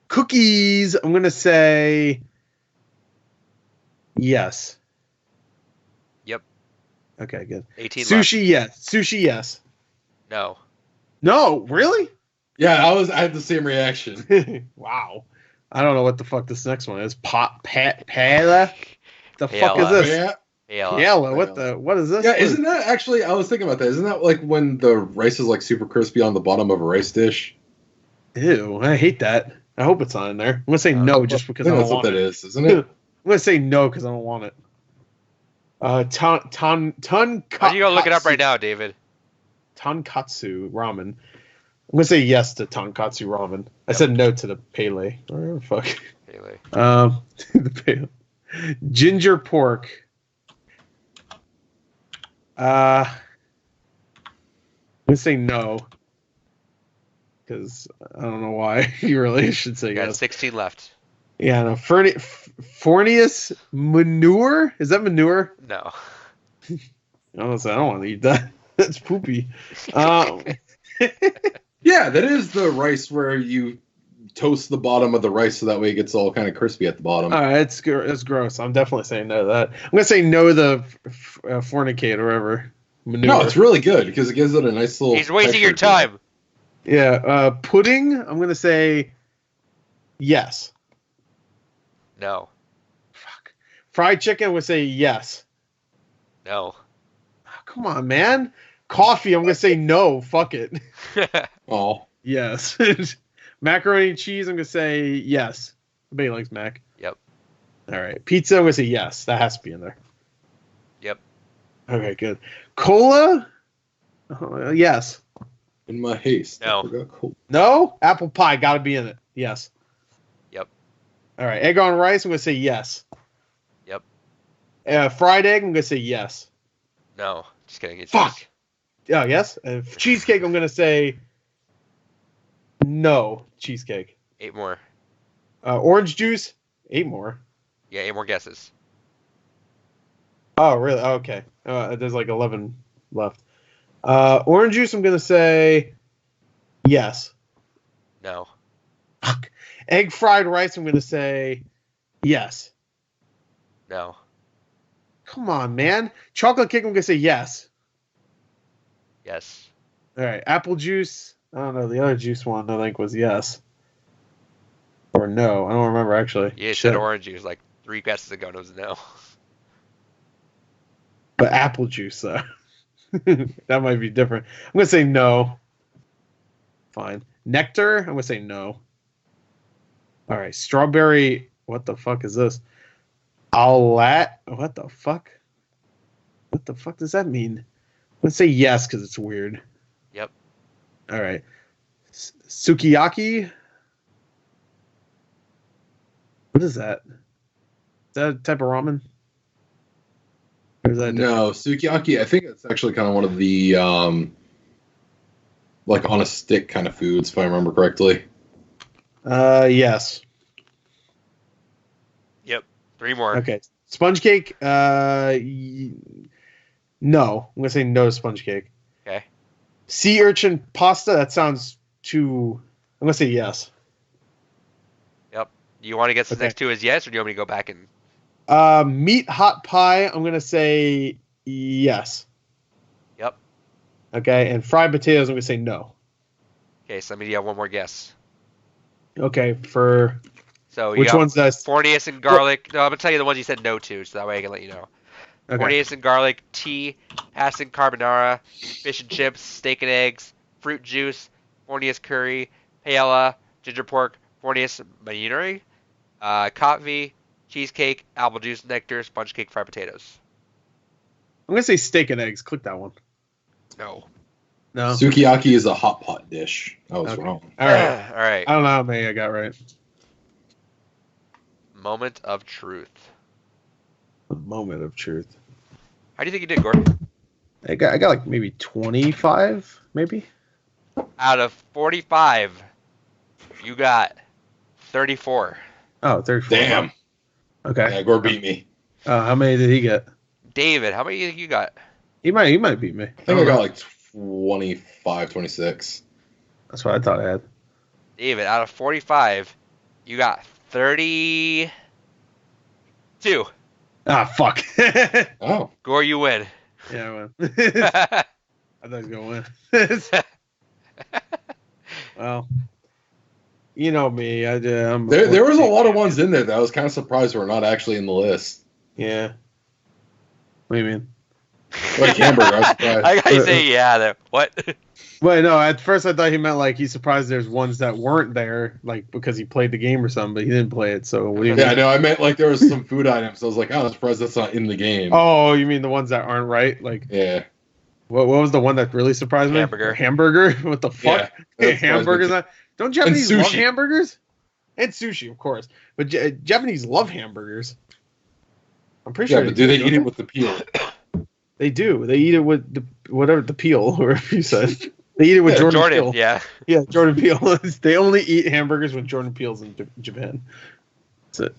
[SPEAKER 2] Cookies. I'm gonna say yes.
[SPEAKER 4] Yep.
[SPEAKER 2] Okay. Good.
[SPEAKER 4] 18 left.
[SPEAKER 2] Sushi. Yes. Sushi. Yes.
[SPEAKER 4] No.
[SPEAKER 2] No. Really?
[SPEAKER 3] Yeah, I had the same reaction.
[SPEAKER 2] Wow. I don't know what the fuck this next one is. Paella? The fuck is
[SPEAKER 4] Paella.
[SPEAKER 2] this?
[SPEAKER 3] Yeah.
[SPEAKER 4] Paella.
[SPEAKER 2] What is this?
[SPEAKER 3] Yeah, isn't that actually? I was thinking about that. Isn't that like when the rice is like super crispy on the bottom of a rice dish?
[SPEAKER 2] Ew, I hate that. I hope it's not in there. I'm gonna say no just because I
[SPEAKER 3] think
[SPEAKER 2] don't
[SPEAKER 3] that's what
[SPEAKER 2] want
[SPEAKER 3] that
[SPEAKER 2] it.
[SPEAKER 3] is, isn't it?
[SPEAKER 2] I'm gonna say no because I don't want it. Tonkatsu.
[SPEAKER 4] Why don't you go look it up right now, David?
[SPEAKER 2] Tonkatsu ramen. I'm gonna say yes to tonkatsu ramen. I said no to the pele. Oh, fuck.
[SPEAKER 4] Pele.
[SPEAKER 2] The pele. Ginger pork. I'm gonna say no. Because I don't know why. You really should say
[SPEAKER 4] You got
[SPEAKER 2] yes.
[SPEAKER 4] 16 left.
[SPEAKER 2] Yeah, no. Fornius manure? Is that manure?
[SPEAKER 4] No.
[SPEAKER 2] Honestly, I don't want to eat that. That's poopy.
[SPEAKER 3] Yeah, that is the rice where you toast the bottom of the rice so that way it gets all kind of crispy at the bottom.
[SPEAKER 2] It's gross. I'm definitely saying no to that. I'm gonna say no to the fornicate or whatever. Manure.
[SPEAKER 3] No, it's really good because it gives it a nice little.
[SPEAKER 4] He's wasting your
[SPEAKER 3] texture to it.
[SPEAKER 4] time.
[SPEAKER 2] Yeah. Pudding. I'm gonna say yes.
[SPEAKER 4] No.
[SPEAKER 2] Fuck. Fried chicken. I'm gonna say yes.
[SPEAKER 4] No.
[SPEAKER 2] Oh, come on, man. Coffee. I'm gonna say no. Fuck it.
[SPEAKER 3] Oh,
[SPEAKER 2] Yes. Macaroni and cheese. I'm gonna say yes. Everybody likes mac.
[SPEAKER 4] Yep.
[SPEAKER 2] All right. Pizza. I'm gonna say yes. That has to be in there.
[SPEAKER 4] Yep.
[SPEAKER 2] Okay. Good. Cola. Yes.
[SPEAKER 3] in my haste,
[SPEAKER 4] No.
[SPEAKER 3] I forgot cold.
[SPEAKER 2] No. Apple pie. Got to be in it. Yes.
[SPEAKER 4] Yep.
[SPEAKER 2] All right. Egg on rice. I'm gonna say yes.
[SPEAKER 4] Yep.
[SPEAKER 2] Fried egg. I'm gonna say yes.
[SPEAKER 4] No. Just kidding. It's
[SPEAKER 2] Fuck. Oh yes. Cheesecake. I'm gonna say no. Cheesecake.
[SPEAKER 4] 8 more.
[SPEAKER 2] Orange juice. 8 more.
[SPEAKER 4] Yeah, 8 more guesses.
[SPEAKER 2] Oh really? Oh, okay. There's like 11 left. Orange juice. I'm gonna say yes.
[SPEAKER 4] No.
[SPEAKER 2] Fuck. Egg fried rice. I'm gonna say yes.
[SPEAKER 4] No.
[SPEAKER 2] Come on, man. Chocolate cake. I'm gonna say yes.
[SPEAKER 4] Yes.
[SPEAKER 2] All right. Apple juice. I don't know. The other juice one I think was yes. Or no. I don't remember actually.
[SPEAKER 4] You
[SPEAKER 2] Shit.
[SPEAKER 4] said orange juice like 3 guesses ago. And it was no.
[SPEAKER 2] But apple juice though. That might be different. I'm gonna say no. Fine. Nectar. I'm gonna say no. All right. Strawberry. What the fuck is this? What the fuck? What the fuck does that mean? I'm gonna say yes because it's weird.
[SPEAKER 4] Yep.
[SPEAKER 2] All right. Sukiyaki. What is that? Is that a type of ramen? Or is that
[SPEAKER 3] No, sukiyaki. I think it's actually kind of one of the like on a stick kind of foods, if I remember correctly.
[SPEAKER 2] Yes.
[SPEAKER 4] Yep. 3 more.
[SPEAKER 2] Okay. Sponge cake. No. I'm gonna say no to sponge cake.
[SPEAKER 4] Okay.
[SPEAKER 2] Sea urchin pasta. That sounds too. I'm gonna say yes.
[SPEAKER 4] Yep. Do you want to guess the
[SPEAKER 2] Okay.
[SPEAKER 4] next 2 as yes, or do you want me to go back and?
[SPEAKER 2] Meat hot pie. I'm gonna say yes.
[SPEAKER 4] Yep.
[SPEAKER 2] Okay. And fried potatoes. I'm gonna say no.
[SPEAKER 4] Okay, so let me have 1 more guess.
[SPEAKER 2] Okay. For
[SPEAKER 4] So you
[SPEAKER 2] which
[SPEAKER 4] got
[SPEAKER 2] one's that?
[SPEAKER 4] Fornius and garlic. No, I'm gonna tell you the ones you said no to, so that way I can let you know.
[SPEAKER 2] Okay.
[SPEAKER 4] Fornius and garlic, tea, pasta and carbonara, fish and chips, steak and eggs, fruit juice, Fornius curry, paella, ginger pork, Fornius mayonnaise, katvi, cheesecake, apple juice, nectar, sponge cake, fried potatoes.
[SPEAKER 2] I'm gonna say steak and eggs. Click that one.
[SPEAKER 4] No.
[SPEAKER 2] No.
[SPEAKER 3] Sukiyaki is a hot pot dish. I was wrong.
[SPEAKER 2] All right.
[SPEAKER 4] All right.
[SPEAKER 2] I don't know how many I got right.
[SPEAKER 4] Moment of truth.
[SPEAKER 2] A moment of truth.
[SPEAKER 4] How do you think you did, Gore?
[SPEAKER 2] I got like maybe 25, maybe.
[SPEAKER 4] Out of 45, you got 34.
[SPEAKER 2] Oh, 34.
[SPEAKER 3] Damn.
[SPEAKER 2] Okay.
[SPEAKER 3] Yeah, Gore beat me.
[SPEAKER 2] How many did he get?
[SPEAKER 4] David, how many do you think you got?
[SPEAKER 2] He might beat me.
[SPEAKER 3] I think I got like 25, 26.
[SPEAKER 2] That's what I thought I had.
[SPEAKER 4] David, out of 45, you got 32.
[SPEAKER 2] Ah, fuck.
[SPEAKER 3] Oh.
[SPEAKER 4] Gore, you win.
[SPEAKER 2] Yeah, I won. I thought he was gonna win. Well, you know me. I'm
[SPEAKER 3] There was a lot of ones in there that I was kind of surprised were not actually in the list.
[SPEAKER 2] Yeah. What do you mean?
[SPEAKER 3] Like hamburger, I was surprised.
[SPEAKER 4] I gotta say, yeah. There. What?
[SPEAKER 2] Wait, no. At first, I thought he meant like he's surprised there's ones that weren't there, like because he played the game or something, but he didn't play it. So what do you
[SPEAKER 3] Yeah,
[SPEAKER 2] mean?
[SPEAKER 3] no, I meant like there was some food items. I was like, oh, I'm surprised that's not in the game.
[SPEAKER 2] Oh, you mean the ones that aren't right? Like,
[SPEAKER 3] Yeah.
[SPEAKER 2] what was the one that really surprised me?
[SPEAKER 4] Hamburger.
[SPEAKER 2] Hamburger? What the fuck?
[SPEAKER 3] Yeah, that surprised me
[SPEAKER 2] Hamburgers?
[SPEAKER 3] too.
[SPEAKER 2] Don't Japanese
[SPEAKER 3] And
[SPEAKER 2] love
[SPEAKER 3] sushi.
[SPEAKER 2] hamburgers? And sushi, of course. But Japanese love hamburgers. I'm pretty
[SPEAKER 3] Yeah,
[SPEAKER 2] sure.
[SPEAKER 3] but do they eat it with the peel?
[SPEAKER 2] They do. They eat it with the peel, whatever you said. They eat it with
[SPEAKER 3] Yeah,
[SPEAKER 2] Jordan
[SPEAKER 4] Jordan,
[SPEAKER 2] Peele.
[SPEAKER 4] yeah.
[SPEAKER 2] Yeah, Jordan Peele. They only eat hamburgers with Jordan Peele's in Japan. That's it.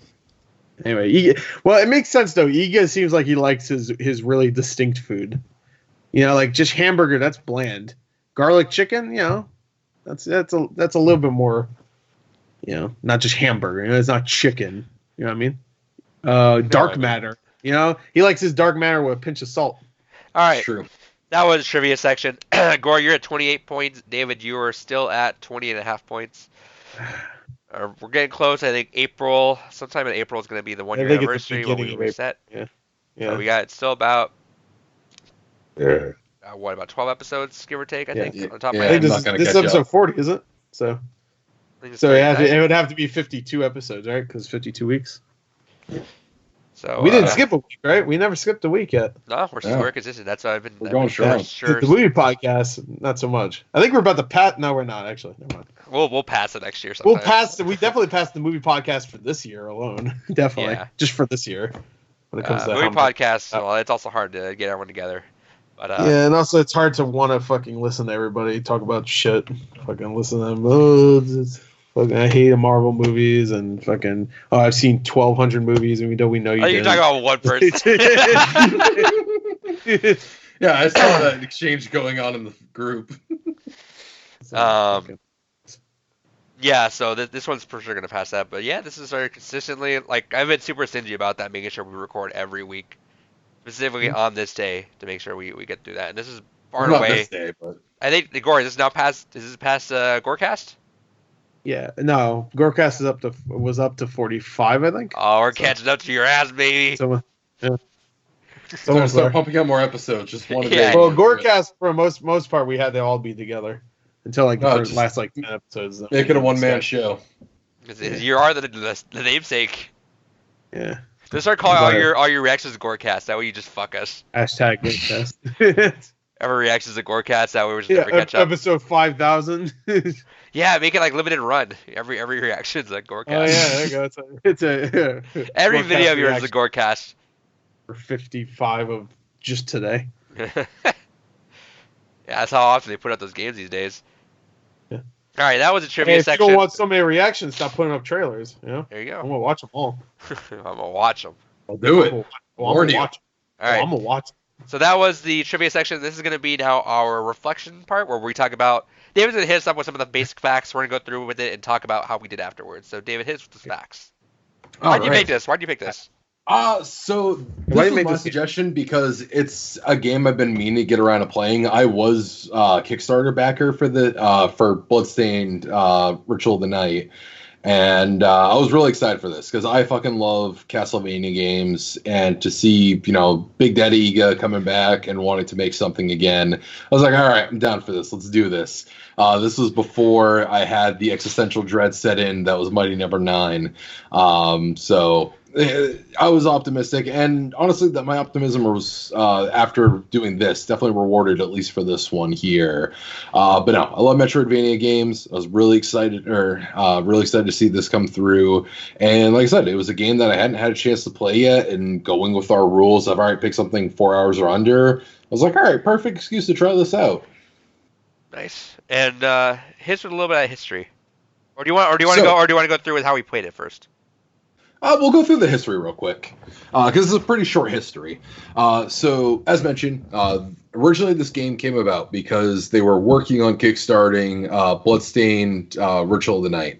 [SPEAKER 2] Anyway, well, it makes sense though. Iga seems like he likes his really distinct food. You know, like just hamburger, that's bland. Garlic chicken, you know, that's a little bit more. You know, not just hamburger. You know, it's not chicken. You know what I mean? Dark
[SPEAKER 4] I mean.
[SPEAKER 2] matter. You know, he likes his dark matter with a pinch of salt.
[SPEAKER 4] All right.
[SPEAKER 3] True.
[SPEAKER 4] That was trivia section. Gore, you're at 28 points. David, you are still at 20.5 points. We're getting close. I think sometime in April is going to be the 1 year
[SPEAKER 2] I think it's the
[SPEAKER 4] anniversary when we
[SPEAKER 2] beginning of April.
[SPEAKER 4] reset.
[SPEAKER 2] Yeah.
[SPEAKER 4] So we got still about,
[SPEAKER 2] Yeah.
[SPEAKER 4] about 12 episodes, give or take, I
[SPEAKER 2] Yeah.
[SPEAKER 4] think,
[SPEAKER 3] Yeah.
[SPEAKER 4] on the top
[SPEAKER 3] Yeah.
[SPEAKER 2] I
[SPEAKER 4] of
[SPEAKER 2] think
[SPEAKER 4] my
[SPEAKER 3] I'm
[SPEAKER 4] head.
[SPEAKER 3] not gonna
[SPEAKER 2] this is
[SPEAKER 3] catch
[SPEAKER 2] episode
[SPEAKER 3] up.
[SPEAKER 2] 40, isn't it? So
[SPEAKER 4] I think it's
[SPEAKER 2] it
[SPEAKER 4] 39.
[SPEAKER 2] would have to be 52 episodes, right? Because 52 weeks.
[SPEAKER 4] So
[SPEAKER 2] We didn't skip a week, right? We never skipped a week yet.
[SPEAKER 4] No,
[SPEAKER 3] Yeah.
[SPEAKER 4] we're consistent. That's why I've been.
[SPEAKER 3] We're
[SPEAKER 4] I've
[SPEAKER 3] going
[SPEAKER 4] been
[SPEAKER 3] strong.
[SPEAKER 4] Sure.
[SPEAKER 2] The movie podcast, not so much. I think we're about to pass. No, we're not actually. Never mind.
[SPEAKER 4] We'll pass it next year. Sometime.
[SPEAKER 2] We'll pass. We definitely passed the movie podcast for this year alone. Definitely,
[SPEAKER 4] Yeah.
[SPEAKER 2] just for this year. When it comes to
[SPEAKER 4] movie
[SPEAKER 2] how much-
[SPEAKER 4] podcast. Well, it's also hard to get everyone together. But
[SPEAKER 2] Yeah, and also it's hard to want to fucking listen to everybody talk about shit. Fucking listen to them. Fucking, I hate Marvel movies and fucking. Oh, I've seen 1,200 movies and we know you.
[SPEAKER 4] you're talking about one person.
[SPEAKER 3] Yeah, I saw that exchange going on in the group.
[SPEAKER 4] Yeah, so this one's for sure gonna pass that. But yeah, this is our consistently like I've been super stingy about that, making sure we record every week, specifically on this day to make sure we get through that. And this is far and
[SPEAKER 3] Not
[SPEAKER 4] away.
[SPEAKER 3] this day, but
[SPEAKER 4] I think Gore, is this now past? Is this past Gorecast?
[SPEAKER 2] Yeah, no, Gorecast was up to 45, I think.
[SPEAKER 4] Oh, we're catching up to your ass, baby.
[SPEAKER 2] So, yeah.
[SPEAKER 3] start pumping out more episodes. Just one a
[SPEAKER 4] Yeah.
[SPEAKER 3] day.
[SPEAKER 2] Well, Gorecast for most part we had to all be together until like the
[SPEAKER 3] just
[SPEAKER 2] last like 10 episodes.
[SPEAKER 3] Make it a one-man show.
[SPEAKER 4] 'Cause you are the namesake.
[SPEAKER 2] Yeah.
[SPEAKER 4] Just start calling
[SPEAKER 2] Right.
[SPEAKER 4] all your reactions Gorecast. That way you just fuck us.
[SPEAKER 2] Hashtag Gorecast.
[SPEAKER 4] Every reactions to Gorecast. That way we're just
[SPEAKER 2] Yeah,
[SPEAKER 4] never catch up.
[SPEAKER 2] episode 5,000.
[SPEAKER 4] Yeah, make it like limited run. Every reaction's like Gorecast.
[SPEAKER 2] Oh yeah, there you go. It's a
[SPEAKER 4] Every
[SPEAKER 2] Gorecast
[SPEAKER 4] video of yours is a
[SPEAKER 2] reaction
[SPEAKER 4] Gorecast.
[SPEAKER 2] for 55 of just today.
[SPEAKER 4] Yeah, that's how often they put out those games these days.
[SPEAKER 2] Yeah.
[SPEAKER 4] All right, that was a trivia
[SPEAKER 2] Hey, if
[SPEAKER 4] section.
[SPEAKER 2] you don't want so many reactions, stop putting up trailers. You know,
[SPEAKER 4] There you
[SPEAKER 2] I'm
[SPEAKER 4] go.
[SPEAKER 2] gonna watch them all.
[SPEAKER 4] I'm gonna watch them.
[SPEAKER 3] I'll do it.
[SPEAKER 2] I'm
[SPEAKER 3] Warn
[SPEAKER 2] gonna
[SPEAKER 3] you.
[SPEAKER 2] watch.
[SPEAKER 4] All right.
[SPEAKER 2] I'm gonna watch.
[SPEAKER 4] So that was the trivia section. This is going to be now our reflection part where we talk about. David's going to hit us up with some of the basic facts. We're going to go through with it and talk about how we did afterwards. So David, hit us with the facts. Why'd you pick this? Why'd you pick this?
[SPEAKER 3] So
[SPEAKER 2] Why
[SPEAKER 3] this
[SPEAKER 2] you
[SPEAKER 3] was
[SPEAKER 2] make
[SPEAKER 3] my
[SPEAKER 2] this game?
[SPEAKER 3] suggestion because it's a game I've been meaning to get around to playing. I was Kickstarter backer for for Bloodstained Ritual of the Night, and I was really excited for this because I fucking love Castlevania games, and to see Big Daddy Iga coming back and wanting to make something again, I was like, all right, I'm down for this. Let's do this. This was before I had the existential dread set in that was Mighty Number 9. So I was optimistic, and honestly, that my optimism was after doing this definitely rewarded, at least for this one here. But no, I love Metroidvania games. I was really excited to see this come through. And like I said, it was a game that I hadn't had a chance to play yet. And going with our rules, I've already picked something 4 hours or under. I was like, all right, perfect excuse to try this out.
[SPEAKER 4] Nice. And hit with a little bit of history, or do you want to go through with how we played it first?
[SPEAKER 3] We'll go through the history real quick, because it's a pretty short history. So, as mentioned, originally this game came about because they were working on kickstarting Bloodstained Ritual of the Night,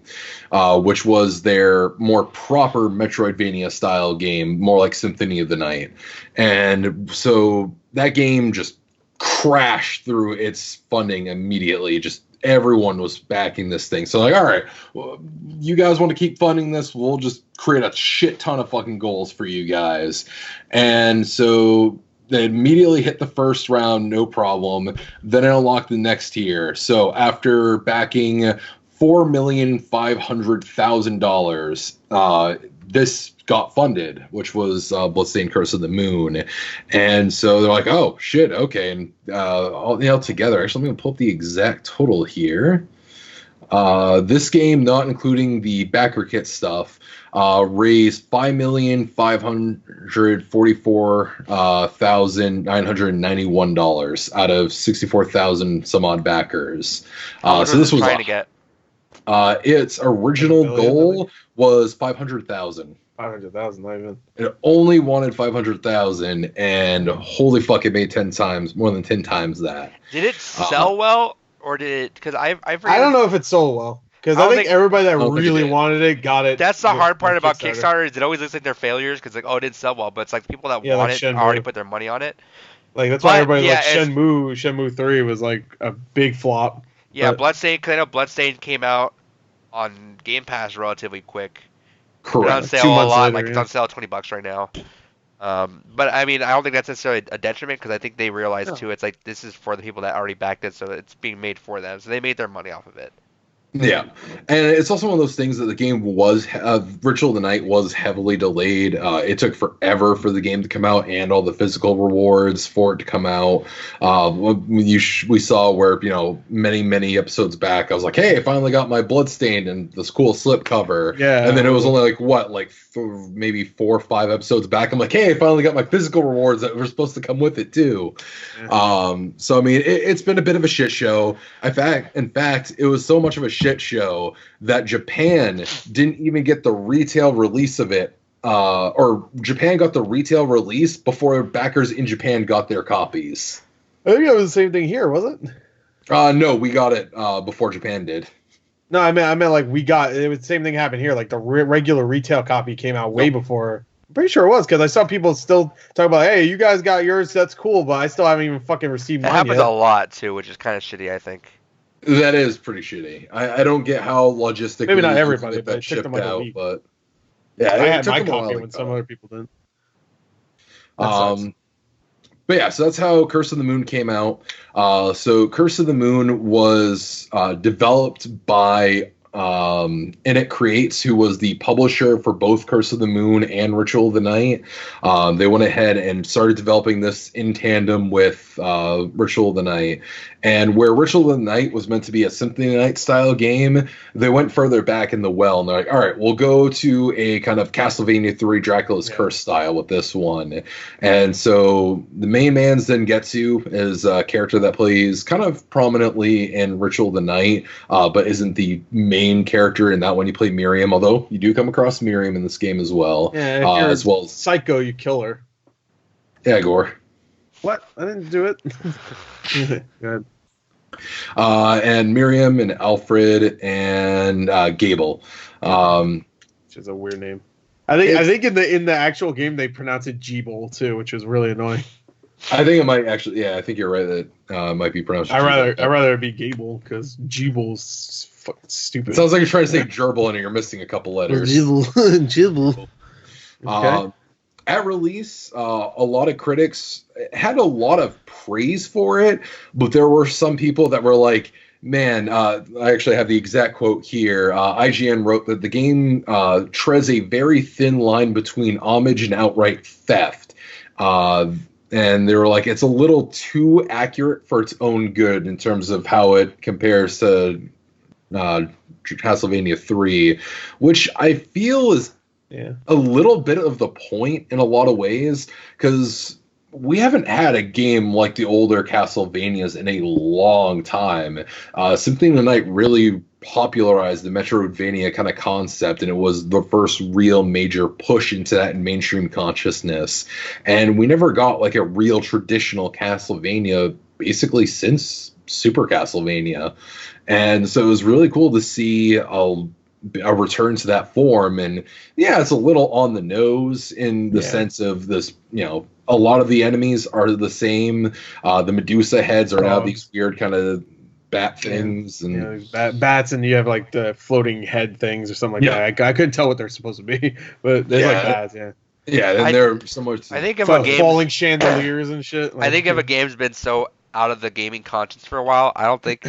[SPEAKER 3] which was their more proper Metroidvania-style game, more like Symphony of the Night. And so that game just crashed through its funding immediately, just everyone was backing this thing. So like, all right, well, you guys want to keep funding this? We'll just create a shit ton of fucking goals for you guys. And so they immediately hit the first round, no problem. Then it unlocked the next tier. So after backing $4,500,000, this got funded, which was Bloodstained Curse of the Moon. And so they're like, oh, shit, okay. And all together, actually, I'm going to pull up the exact total here. This game, not including the backer kit stuff, raised $5,544,991 out of 64,000 some odd backers. So this was
[SPEAKER 4] trying to get.
[SPEAKER 3] Its original goal was 500,000.
[SPEAKER 2] 500,000, not even.
[SPEAKER 3] It only wanted 500,000, and holy fuck, it made more than 10 times that.
[SPEAKER 4] Did it sell well, or did it? Because I
[SPEAKER 2] don't know if it sold well. Because I think everybody that really wanted it got it.
[SPEAKER 4] That's the hard part about Kickstarter, is it always looks like they're failures, because like, oh, it didn't sell well, but it's like people that want it already put their money on it.
[SPEAKER 2] Like that's why everybody like Shenmue 3 was like a big flop.
[SPEAKER 4] Yeah, Bloodstained, because I know Bloodstained came out on Game Pass relatively quick.
[SPEAKER 3] Correct.
[SPEAKER 4] It's on sale a lot. Later, it's on sale at $20 right now. But I mean, I don't think that's necessarily a detriment, because I think they realized too, it's like this is for the people that already backed it, so it's being made for them. So they made their money off of it.
[SPEAKER 3] Yeah, and it's also one of those things that the game was Ritual of the Night was heavily delayed. It took forever for the game to come out and all the physical rewards for it to come out. We saw where, many episodes back, I was like, hey, I finally got my Bloodstained and this cool slip cover. Yeah, and then it was only maybe 4 or 5 episodes back, I'm like, hey, I finally got my physical rewards that were supposed to come with it too. Yeah. So I mean, it's been a bit of a shit show. In fact, it was so much of a shit show that Japan didn't even get the retail release of it, or Japan got the retail release before backers in Japan got their copies.
[SPEAKER 2] I think it was the same thing here, was it?
[SPEAKER 3] No, we got it before Japan did.
[SPEAKER 2] No, I meant like we got it. Was the same thing happened here. Like the regular retail copy came out way before. I'm pretty sure it was, because I saw people still talk about, hey, you guys got yours, that's cool, but I still haven't even fucking received mine yet.
[SPEAKER 4] It happens a lot too, which is kind of shitty, I think.
[SPEAKER 3] That is pretty shitty. I don't get how logistically
[SPEAKER 2] maybe not everybody, but
[SPEAKER 3] that shipped out, but
[SPEAKER 2] yeah, I had my copy when some other people didn't.
[SPEAKER 3] But yeah, so that's how Curse of the Moon came out. So Curse of the Moon was developed by Init Creates, who was the publisher for both Curse of the Moon and Ritual of the Night. They went ahead and started developing this in tandem with Ritual of the Night. And where Ritual of the Night was meant to be a Symphony of the Night style game, they went further back in the well, and they're like, all right, we'll go to a kind of Castlevania 3 Dracula's Curse style with this one. And so the main man Zengetsu is a character that plays kind of prominently in Ritual of the Night, but isn't the main character in that one. You play Miriam, although you do come across Miriam in this game as well.
[SPEAKER 2] Yeah, as well as Psycho, you kill her.
[SPEAKER 3] Yeah, Gore.
[SPEAKER 2] What? I didn't do it. Good.
[SPEAKER 3] And Miriam and Alfred and Gable,
[SPEAKER 2] which is a weird name. I think in the actual game they pronounce it Jeeble too, which is really annoying.
[SPEAKER 3] I think it might actually. Yeah, I think you're right that it might be pronounced.
[SPEAKER 2] I'd rather it be Gable, because Jeeble's fucking stupid.
[SPEAKER 3] It sounds like you're trying to say gerbil and you're missing a couple letters.
[SPEAKER 2] Jeeble.
[SPEAKER 3] Okay. At release, a lot of critics had a lot of praise for it, but there were some people that were like, Man, I actually have the exact quote here. IGN wrote that the game treads a very thin line between homage and outright theft. And they were like, it's a little too accurate for its own good in terms of how it compares to Castlevania 3, which I feel is a little bit of the point in a lot of ways, because we haven't had a game like the older Castlevanias in a long time. Symphony of the Night really popularized the Metroidvania kind of concept, and it was the first real major push into that in mainstream consciousness. And we never got like a real traditional Castlevania basically since Super Castlevania. And so it was really cool to see a return to that form. And yeah, it's a little on the nose in the sense of this, a lot of the enemies are the same. The Medusa heads are now these weird kind of bat things, and
[SPEAKER 2] bats, and you have like the floating head things or something like that. I couldn't tell what they're supposed to be, but there's like bats.
[SPEAKER 3] And they're somewhat.
[SPEAKER 4] I think if a game
[SPEAKER 2] falling chandeliers and shit.
[SPEAKER 4] I think if a game's been so out of the gaming conscience for a while, I don't think,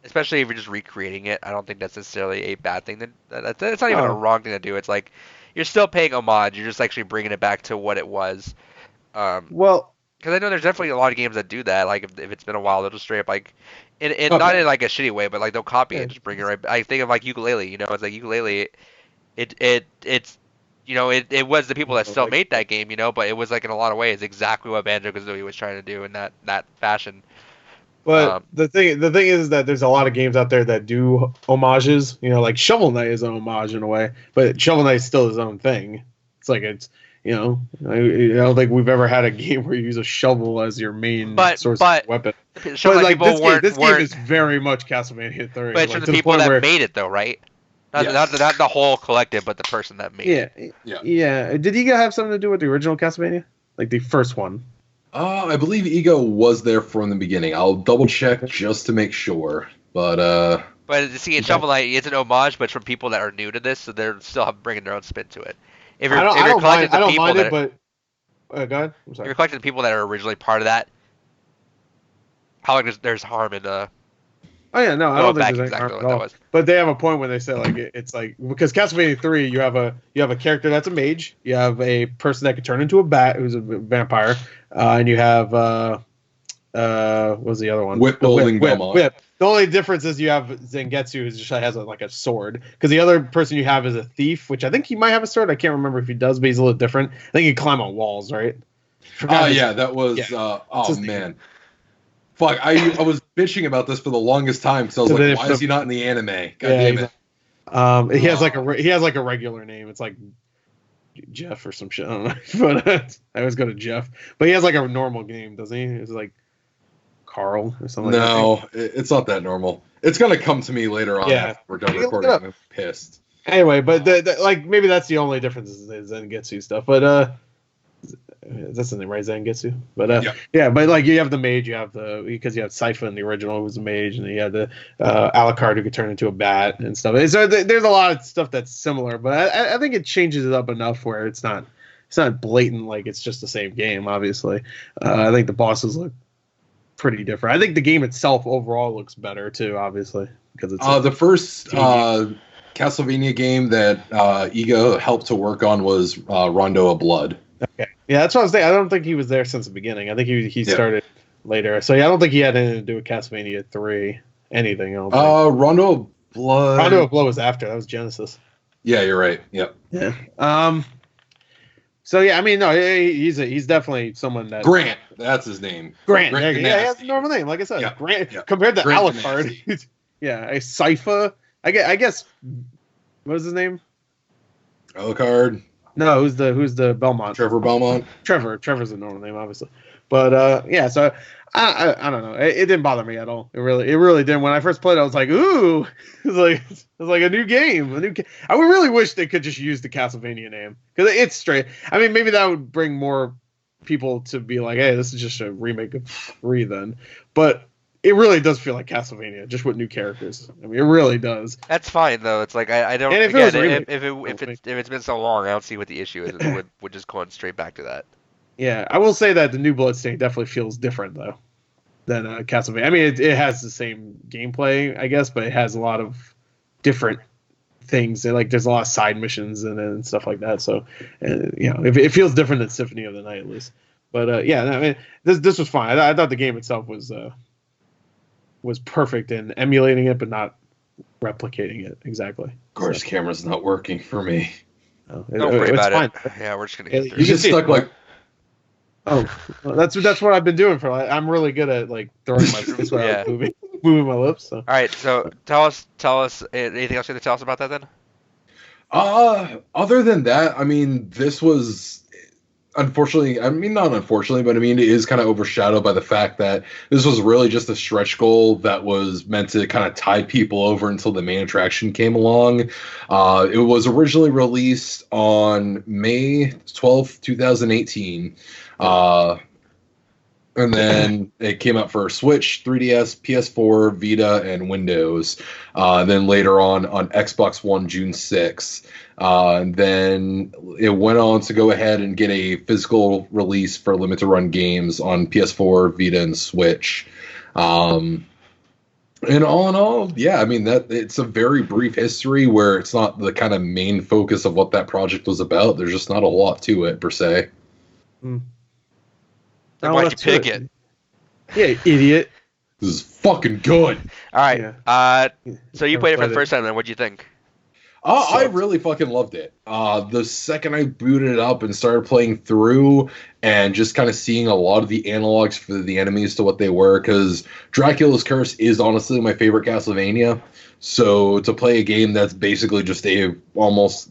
[SPEAKER 4] especially if you're just recreating it, I don't think that's necessarily a bad thing. That's not even a wrong thing to do. It's like you're still paying homage. You're just actually bringing it back to what it was. Because I know there's definitely a lot of games that do that. Like if it's been a while, they'll just straight up like, not in like a shitty way, but like they'll copy it and just bring it right. I think of like Ukulele. It's like Ukulele. It's it was the people that still made that game. But it was like in a lot of ways exactly what Banjo-Kazooie was trying to do in that fashion.
[SPEAKER 2] But the thing is that there's a lot of games out there that do homages. Like Shovel Knight is an homage in a way, but Shovel Knight's still his own thing. It's like I don't think we've ever had a game where you use a shovel as your main source of weapon.
[SPEAKER 4] This game
[SPEAKER 2] is very much Castlevania 3.
[SPEAKER 4] But it's the people that made it, though, right? Not the whole collective, but the person that made it.
[SPEAKER 2] Yeah. Did Ego have something to do with the original Castlevania? Like the first one?
[SPEAKER 3] I believe Ego was there from the beginning. I'll double check just to make sure. But
[SPEAKER 4] see, in Shovel Knight, it's an homage, but it's from people that are new to this, so they're still bringing their own spin to it.
[SPEAKER 2] I don't mind it, but go ahead. I'm sorry.
[SPEAKER 4] If you're collecting the people that are originally part of that, how like there's harm in
[SPEAKER 2] I don't think there's any harm at all. But they have a point when they say like it's like, because Castlevania 3, you have a character that's a mage, you have a person that can turn into a bat who's a vampire, and you have what was the other one?
[SPEAKER 3] Whip.
[SPEAKER 2] The only difference is you have Zangetsu, who just has a sword. Because the other person you have is a thief, which I think he might have a sword. I can't remember if he does, but he's a little different. I think he can climb on walls, right?
[SPEAKER 3] That was man. Fuck, I was bitching about this for the longest time because I was like, why is he not in the anime? God damn it.
[SPEAKER 2] He has like a regular name. It's like Jeff or some shit. I don't know. But I always go to Jeff. But he has like a normal name, doesn't he? It's like Carl or something.
[SPEAKER 3] No, it's not that normal. It's gonna come to me later on after we're done recording. I'm pissed.
[SPEAKER 2] Anyway, but maybe that's the only difference is Zangetsu stuff. But that's the name, right? Zangetsu. But but like you have the mage, because you have Sypha in the original who was a mage, and you have the Alucard who could turn into a bat and stuff. So there's a lot of stuff that's similar, but I think it changes it up enough where it's not blatant like it's just the same game. Obviously, I think the bosses look pretty different. I think the game itself overall looks better too, obviously, because it's
[SPEAKER 3] the first Castlevania game that Ego helped to work on was Rondo of Blood.
[SPEAKER 2] Okay, yeah, that's what I was thinking. I don't think he was there since the beginning. I think he started later, so I don't think he had anything to do with Castlevania 3. Anything else?
[SPEAKER 3] Rondo of Blood.
[SPEAKER 2] Rondo of Blood was after. That was Genesis.
[SPEAKER 3] Yeah, you're right. Yep.
[SPEAKER 2] Yeah. So yeah, I mean, no, he's definitely someone that
[SPEAKER 3] Grant. That's his name.
[SPEAKER 2] Grant. Yeah, he has a normal name, like I said. Grant compared to Alucard. A Sypha. I guess. What is his name?
[SPEAKER 3] Alucard.
[SPEAKER 2] No, who's the Belmont?
[SPEAKER 3] Trevor Belmont.
[SPEAKER 2] Trevor's a normal name, obviously. But so I don't know. It didn't bother me at all. It really didn't. When I first played it, I was like, ooh, it's like a new game. I would really wish they could just use the Castlevania name, because it's straight. I mean, maybe that would bring more people to be like, hey, this is just a remake of 3 then. But it really does feel like Castlevania, just with new characters. I mean, it really does.
[SPEAKER 4] That's fine though. It's like I don't. And if it's been so long, I don't see what the issue is. We're just going straight back to that.
[SPEAKER 2] Yeah, I will say that the new Bloodstained definitely feels different though. Castlevania. I mean, it has the same gameplay, I guess, but it has a lot of different things. And, like, there's a lot of side missions and stuff like that. So, it feels different than Symphony of the Night, at least. But I mean, this was fine. I thought the game itself was perfect in emulating it, but not replicating it exactly.
[SPEAKER 3] Of course, camera's not working for me.
[SPEAKER 4] Don't worry about
[SPEAKER 2] fine.
[SPEAKER 4] it. Yeah, we're just gonna get through
[SPEAKER 3] You
[SPEAKER 4] it.
[SPEAKER 3] just stuck like.
[SPEAKER 2] Oh, well, that's what I've been doing for. Like, I'm really good at like throwing my face while
[SPEAKER 4] Yeah.
[SPEAKER 2] moving my lips. So.
[SPEAKER 4] All right, so tell us anything else you have to tell us about that then?
[SPEAKER 3] Other than that, I mean, this was unfortunately, I mean, not unfortunately, but I mean, it is kind of overshadowed by the fact that this was really just a stretch goal that was meant to kind of tide people over until the main attraction came along. It was originally released on May 12th, 2018. And then it came out for Switch, 3DS, PS4, Vita, and Windows. Then later on Xbox One, June 6th. And then it went on to go ahead and get a physical release for limited run games on PS4, Vita, and Switch. And all in all, yeah, I mean, that it's a very brief history where it's not the kind of main focus of what that project was about. There's just not a lot to it, per se.
[SPEAKER 2] Mm.
[SPEAKER 4] Then why'd you pick it?
[SPEAKER 2] Yeah, idiot.
[SPEAKER 3] This is fucking good.
[SPEAKER 4] All right.
[SPEAKER 2] Yeah.
[SPEAKER 4] So you played it for the first time, then what'd you think?
[SPEAKER 3] I really fucking loved it. The second I booted it up and started playing through and just kind of seeing a lot of the analogs for the enemies to what they were, because Dracula's Curse is honestly my favorite Castlevania. So to play a game that's basically just a almost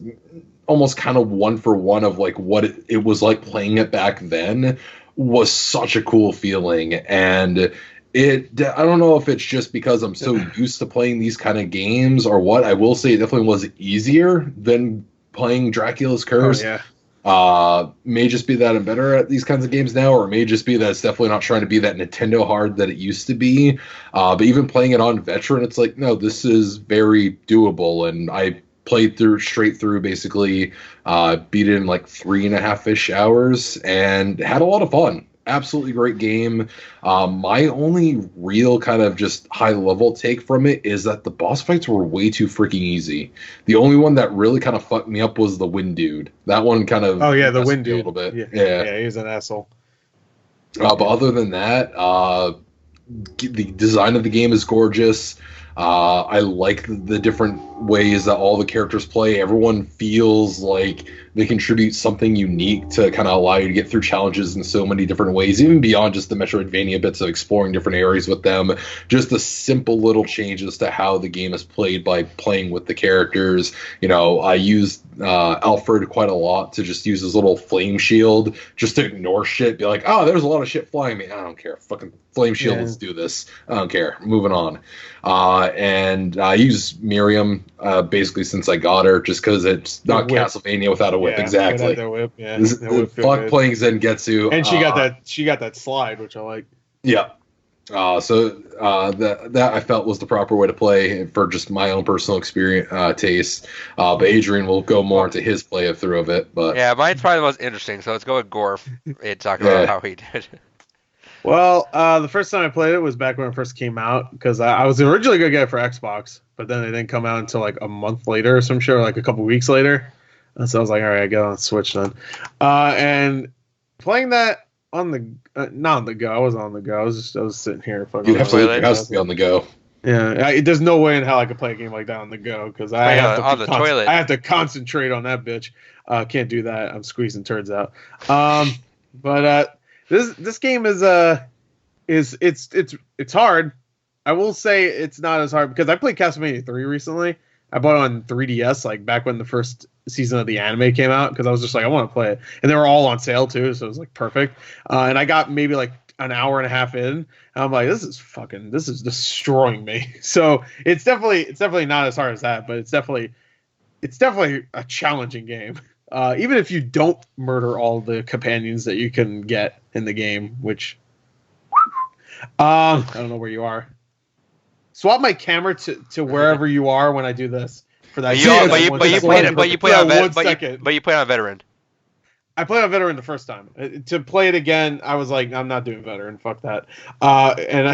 [SPEAKER 3] kind of one for one of like what it was like playing it back then was such a cool feeling. And I don't know if it's just because I'm so used to playing these kind of games or what. I will say it definitely was easier than playing Dracula's Curse.
[SPEAKER 2] Oh, yeah.
[SPEAKER 3] May just be that I'm better at these kinds of games now, or it may just be that it's definitely not trying to be that Nintendo hard that it used to be. But even playing it on Veteran, it's like, no, this is very doable. And I played straight through basically, beat it in like 3.5-ish hours and had a lot of fun. Absolutely great game. My only real kind of just high level take from it is that the boss fights were way too freaking easy. The only one that really kind of fucked me up was the Wind Dude. That one kind of
[SPEAKER 2] the Wind Dude
[SPEAKER 3] a little bit.
[SPEAKER 2] Yeah, he's an asshole.
[SPEAKER 3] But other than that, the design of the game is gorgeous. I like the different ways that all the characters play. Everyone feels like they contribute something unique to kind of allow you to get through challenges in so many different ways, even beyond just the Metroidvania bits of exploring different areas with them. Just the simple little changes to how the game is played by playing with the characters. You know, I used Alfred quite a lot to just use his little flame shield just to ignore shit, be like, oh, there's a lot of shit flying me. I don't care. Fucking flame shield, let's do this. I don't care. Moving on. And I use Miriam basically since I got her, just because it's not Castlevania without a whip. Exactly.
[SPEAKER 2] Whip. Yeah.
[SPEAKER 3] Fuck playing Zengetsu.
[SPEAKER 2] And she got that slide, which I like.
[SPEAKER 3] Yeah. So that I felt was the proper way to play for just my own personal experience taste. But Adrian will go more into his play through of it. But
[SPEAKER 4] yeah, mine's probably the most interesting. So let's go with Gorf and talk about how he did.
[SPEAKER 2] Well, the first time I played it was back when it first came out, because I was originally going to get it for Xbox, but then it didn't come out until like a month later or some shit, or like a couple weeks later. And so I was like, all right, I get on Switch then. And playing that on the not on the go, I wasn't on the go. I was sitting here.
[SPEAKER 3] You absolutely has to be on the go.
[SPEAKER 2] Yeah, there's no way in hell I could play a game like that on the go, because I have to
[SPEAKER 4] toilet.
[SPEAKER 2] I have to concentrate on that bitch. Can't do that. I'm squeezing turds out. But this game is it's hard. I will say it's not as hard because I played Castlevania 3 recently. I bought it on 3DS, like back when the first season of the anime came out, because I was just like, I want to play it, and they were all on sale too, so it was like perfect. And I got maybe like an hour and a half in, and I'm like, this is destroying me. So it's definitely not as hard as that, but it's definitely a challenging game. Even if you don't murder all the companions that you can get in the game, which I don't know where you are. Swap my camera to wherever you are when I do this for that.
[SPEAKER 4] But you played on veteran.
[SPEAKER 2] I played on veteran the first time. To play it again, I was like, I'm not doing veteran. Fuck that. And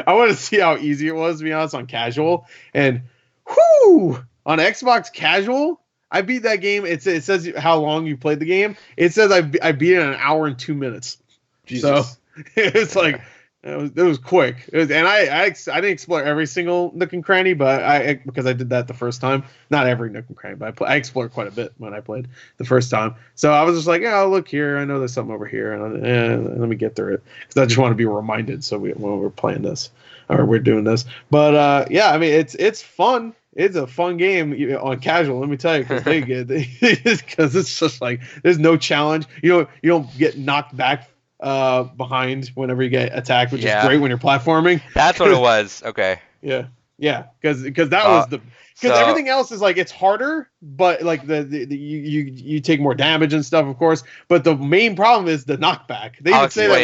[SPEAKER 2] I wanted to see how easy it was, to be honest, on casual. And whoo, on Xbox casual, I beat that game. It says how long you played the game. It says I beat it in an hour and 2 minutes.
[SPEAKER 3] Jesus.
[SPEAKER 2] So it's like it was quick. And I didn't explore every single nook and cranny, but because I did that the first time. Not every nook and cranny, but I explored quite a bit when I played the first time. So I was just like, yeah, look here. I know there's something over here, and let me get through it because I just want to be reminded. So when we're playing this or we're doing this, but yeah, I mean it's fun. It's a fun game on casual. Let me tell you, because because it's just like there's no challenge. You don't get knocked back behind whenever you get attacked, which is great when you're platforming.
[SPEAKER 4] That's what it was. Okay.
[SPEAKER 2] Yeah, because that was because everything else is like it's harder, but like you take more damage and stuff, of course. But the main problem is the knockback. They even say that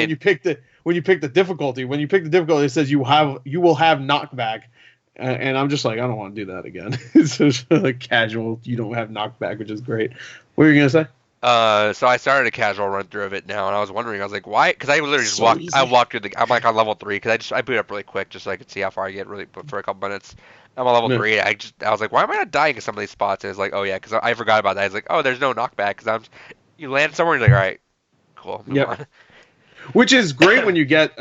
[SPEAKER 2] when you pick the difficulty. When you pick the difficulty, it says you will have knockback. And I'm just like, I don't want to do that again. It's just like casual. You don't have knockback, which is great. What were you gonna say?
[SPEAKER 4] So I started a casual run through of it now, and I was wondering, I was like, why? Because I literally just walked. I walked through I'm like on level 3 because I boot up really quick just so I could see how far I get really for a couple minutes. I'm on level 3. I was like, why am I not dying in some of these spots? And it's like, oh yeah, because I forgot about that. It's like, oh, there's no knockback because you land somewhere and you're like, all right, cool, move on.
[SPEAKER 2] Which is great when you get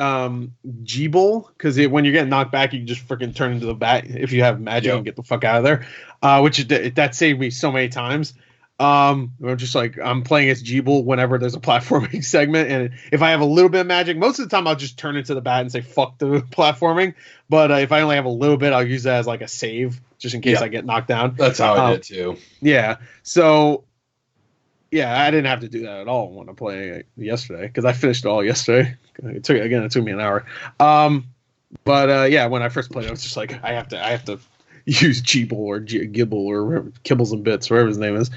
[SPEAKER 2] G-Bull, because when you get knocked back, you can just freaking turn into the bat if you have magic and get the fuck out of there. That saved me so many times. I'm just like, I'm playing as G-Bull whenever there's a platforming segment, and if I have a little bit of magic, most of the time I'll just turn into the bat and say fuck the platforming. But if I only have a little bit, I'll use that as like a save, just in case I get knocked down.
[SPEAKER 3] That's how I did too.
[SPEAKER 2] Yeah. So. Yeah, I didn't have to do that at all when I'm playing it yesterday because I finished it all yesterday. It took me an hour. But yeah, when I first played it, I was just like, I have to use Geeble or Gibble or Kibbles and Bits, whatever his name is.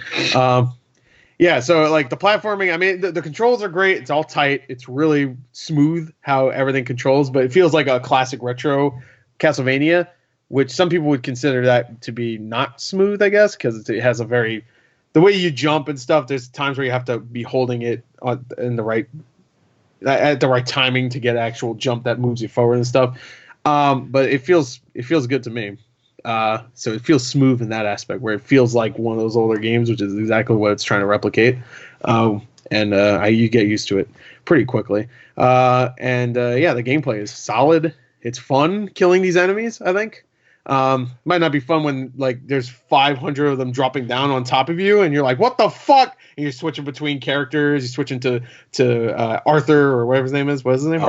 [SPEAKER 2] Yeah, so like the platforming, I mean, the controls are great. It's all tight. It's really smooth how everything controls, but it feels like a classic retro Castlevania, which some people would consider that to be not smooth, I guess, because it has a very the way you jump and stuff. There's times where you have to be holding it in the right at the right timing to get actual jump that moves you forward and stuff. But it feels good to me. So it feels smooth in that aspect, where it feels like one of those older games, which is exactly what it's trying to replicate. You get used to it pretty quickly. Yeah, the gameplay is solid. It's fun killing these enemies, I think. Might not be fun when like there's 500 of them dropping down on top of you and you're like, what the fuck? And you're switching between characters. You're switching to Arthur or whatever his name is. What is his name?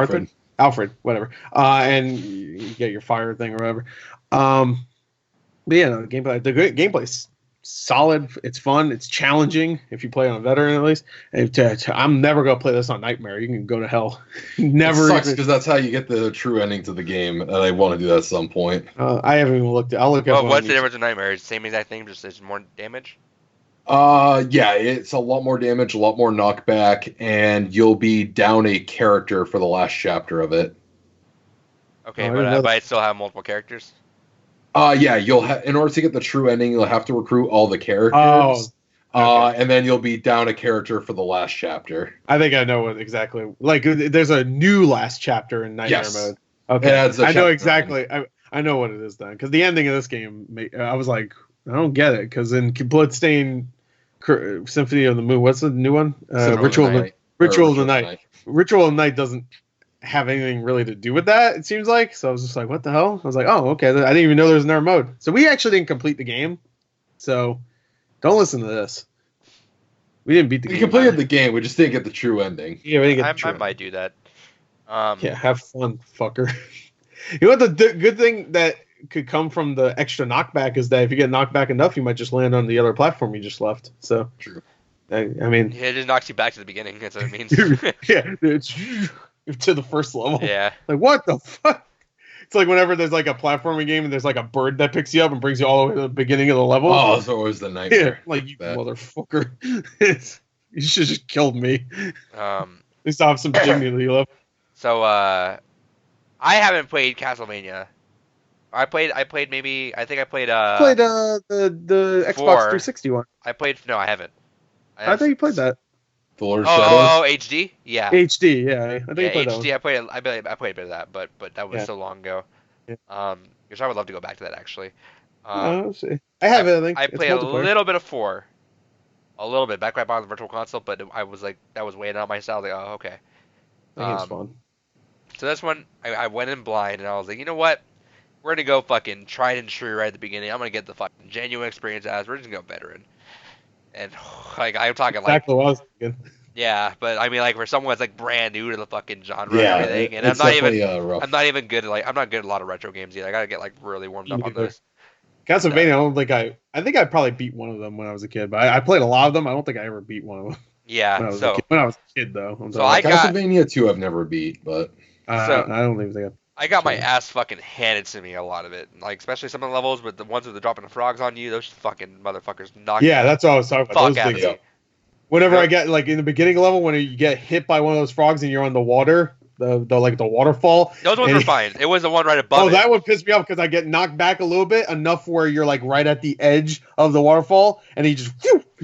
[SPEAKER 2] Alfred, whatever. And you get your fire thing or whatever. But yeah, the gameplay is solid. It's fun. It's challenging if you play on a veteran at least. And I'm never gonna play this on Nightmare. You can go to hell. Never.
[SPEAKER 3] It sucks because that's how you get the true ending to the game, and I want to do that at some point.
[SPEAKER 2] I haven't even looked. I'll look at.
[SPEAKER 4] Well, what's the difference in Nightmare? Is the same exact thing, just there's more damage.
[SPEAKER 3] Yeah, it's a lot more damage, a lot more knockback, and you'll be down a character for the last chapter of it.
[SPEAKER 4] Okay, but I still have multiple characters.
[SPEAKER 3] Yeah, you'll in order to get the true ending, you'll have to recruit all the characters. And then you'll be down a character for the last chapter.
[SPEAKER 2] I think I know what exactly. Like, there's a new last chapter in Nightmare mode. Okay, I know exactly. I know what it is then, because the ending of this game, I was like, I don't get it, because in Bloodstained Symphony of the Moon, what's the new one? Ritual of the Night. Ritual of the Night doesn't have anything really to do with that, it seems like. So I was just like, what the hell? I was like, oh, okay. I didn't even know there was another mode. So we actually didn't complete the game. So don't listen to this. We didn't beat the game.
[SPEAKER 3] We completed the game. We just didn't get the true ending.
[SPEAKER 2] Yeah, we didn't get the true
[SPEAKER 4] I might do that.
[SPEAKER 2] Yeah, have fun, fucker. You know what the good thing that could come from the extra knockback is that if you get knocked back enough, you might just land on the other platform you just left. So
[SPEAKER 3] true.
[SPEAKER 2] I mean,
[SPEAKER 4] yeah, it just knocks you back to the beginning. That's what it means.
[SPEAKER 2] Yeah, it's to the first level.
[SPEAKER 4] Yeah.
[SPEAKER 2] Like, what the fuck? It's like whenever there's like a platforming game and there's like a bird that picks you up and brings you all the way to the beginning of the level.
[SPEAKER 3] Oh, it's always the nightmare.
[SPEAKER 2] Yeah, like, you motherfucker. You should have just killed me. At least I have some dignity left.
[SPEAKER 4] So, I haven't played Castlevania. I think I played the
[SPEAKER 2] Xbox 360 one.
[SPEAKER 4] No, I haven't.
[SPEAKER 2] I thought you played that.
[SPEAKER 3] The Lord of Shadows.
[SPEAKER 4] Oh, HD. Yeah.
[SPEAKER 2] HD, yeah. I think
[SPEAKER 4] Yeah,
[SPEAKER 2] you played that
[SPEAKER 4] HD.
[SPEAKER 2] one.
[SPEAKER 4] I played a bit of that, but that was
[SPEAKER 2] Yeah.
[SPEAKER 4] so long ago.
[SPEAKER 2] Yeah.
[SPEAKER 4] Which I would love to go back to that actually.
[SPEAKER 2] Let's see. I have it. I think
[SPEAKER 4] I
[SPEAKER 2] it's
[SPEAKER 4] played a
[SPEAKER 2] multiplayer.
[SPEAKER 4] little bit of 4, a little bit back when I bought the Virtual Console, but I was like that was weighing on my style. Like, oh, okay.
[SPEAKER 2] I think it's fun.
[SPEAKER 4] So this one, I went in blind, and I was like, you know what? We're gonna go fucking tried and true right at the beginning. I'm gonna get the fucking genuine experience as we're just gonna go veteran. And like I'm talking
[SPEAKER 2] Exactly what I was thinking.
[SPEAKER 4] yeah, but I mean like for someone that's like brand new to the fucking genre
[SPEAKER 3] Yeah,
[SPEAKER 4] and everything, and
[SPEAKER 3] it's definitely rough.
[SPEAKER 4] I'm not even good at I'm not good at a lot of retro games either. I gotta get like really warmed up on
[SPEAKER 2] Neither.
[SPEAKER 4] those.
[SPEAKER 2] Castlevania, I don't think I think I probably beat one of them when I was a kid, but I played a lot of them. I don't think I ever beat one of them
[SPEAKER 4] Yeah,
[SPEAKER 2] when I was
[SPEAKER 4] so
[SPEAKER 2] a kid. When I was a kid, though.
[SPEAKER 4] so I got
[SPEAKER 3] Castlevania 2 I've never beat, but
[SPEAKER 4] so
[SPEAKER 2] I don't even think
[SPEAKER 4] I got my ass fucking handed to me a lot of it, like especially some of the levels with the ones with the dropping the frogs on you. Those fucking motherfuckers knock
[SPEAKER 2] yeah, that's what I was talking about.
[SPEAKER 4] fuck
[SPEAKER 2] Those
[SPEAKER 4] out
[SPEAKER 2] things.
[SPEAKER 4] of me.
[SPEAKER 2] Whenever
[SPEAKER 4] Yep.
[SPEAKER 2] I get like in the beginning level, when you get hit by one of those frogs and you're on the water, the like the waterfall.
[SPEAKER 4] Those ones
[SPEAKER 2] and
[SPEAKER 4] were fine. It was the one right above it.
[SPEAKER 2] that one pissed me off because I get knocked back a little bit, enough where you're like right at the edge of the waterfall, and you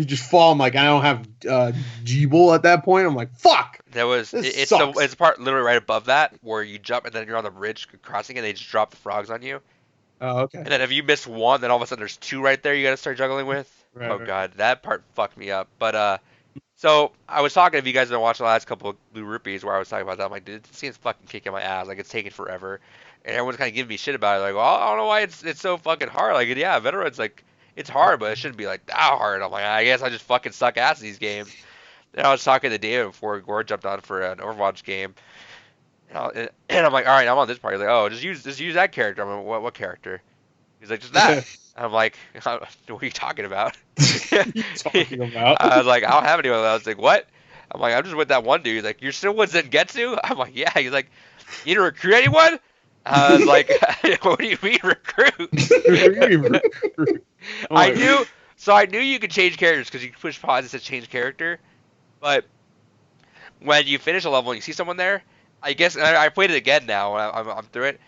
[SPEAKER 2] just fall. I'm like, I don't have Jeeble at that point. I'm like, fuck.
[SPEAKER 4] There was
[SPEAKER 2] This
[SPEAKER 4] it's the
[SPEAKER 2] sucks.
[SPEAKER 4] part literally right above that where you jump and then you're on the bridge crossing and they just drop the frogs on you.
[SPEAKER 2] Oh, okay.
[SPEAKER 4] And then if you miss one, then all of a sudden there's 2 right there you gotta start juggling with.
[SPEAKER 2] Right,
[SPEAKER 4] Oh
[SPEAKER 2] right.
[SPEAKER 4] god, that part fucked me up. But so I was talking, if you guys have been watching the last couple of Blue Rupees where I was talking about that, I'm like, dude, this game's fucking kicking my ass. Like it's taking forever. And everyone's kind of giving me shit about it. Like, well, I don't know why it's so fucking hard. Like, yeah, Veteran's like, it's hard, but it shouldn't be like that hard. I'm like, I guess I just fucking suck ass at these games. And I was talking to David before Gore jumped on for an Overwatch game. And I'm like, all right, I'm on this part. He's like, oh, just use that character. I'm like, what character? He's like, just that. I'm like, what are you talking about?
[SPEAKER 2] Talking about?
[SPEAKER 4] I was like, I don't have anyone. I was like, what? I'm like, I'm just with that one dude. He's like, you're still with Zengetsu? I'm like, yeah. He's like, you need to recruit anyone? I was like, what do you mean recruit? I knew you could change characters because you could push pause and says change character. But when you finish a level and you see someone there, I guess, and I played it again now when I'm through it.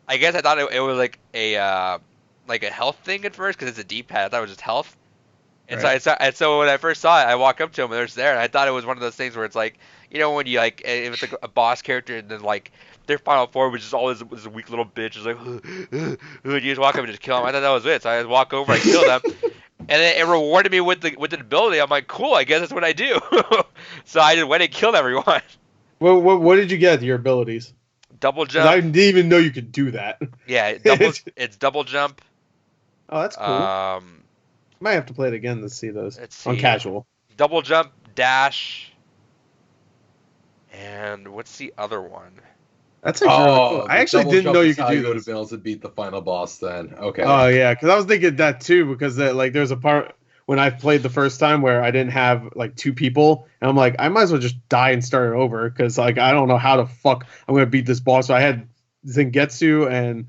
[SPEAKER 4] I guess I thought it was like a health thing at first because it's a D-pad. I thought it was just health. And
[SPEAKER 2] Right.
[SPEAKER 4] so when I first saw it, I walk up to him and there's there, and I thought it was one of those things where it's like, you know, when you like, if it's like a boss character and then like their final form was just always this weak little bitch, is like, and you just walk up and just kill him. I thought that was it. So I just walk over, I kill them, and then it rewarded me with an ability. I'm like, cool, I guess that's what I do. So I just went and killed everyone.
[SPEAKER 2] What did you get? Your abilities?
[SPEAKER 4] Double
[SPEAKER 2] 'Cause
[SPEAKER 4] jump.
[SPEAKER 2] I didn't even know you could do that.
[SPEAKER 4] Yeah, it's double jump.
[SPEAKER 2] Oh, that's cool. Might have to play it again to see those
[SPEAKER 4] Let's
[SPEAKER 2] on
[SPEAKER 4] see.
[SPEAKER 2] casual.
[SPEAKER 4] Double jump, dash, and what's the other one?
[SPEAKER 2] That's actually really cool.
[SPEAKER 3] the
[SPEAKER 2] I actually
[SPEAKER 3] double
[SPEAKER 2] didn't
[SPEAKER 3] jump
[SPEAKER 2] know you
[SPEAKER 3] is
[SPEAKER 2] could
[SPEAKER 3] how
[SPEAKER 2] do
[SPEAKER 3] you would
[SPEAKER 2] this.
[SPEAKER 3] have been able to beat the final boss then. Okay.
[SPEAKER 2] Oh yeah, because I was thinking that too. Because like there's a part when I played the first time where I didn't have like 2 people, and I'm like, I might as well just die and start it over because like I don't know how the fuck I'm gonna beat this boss. So I had Zengetsu and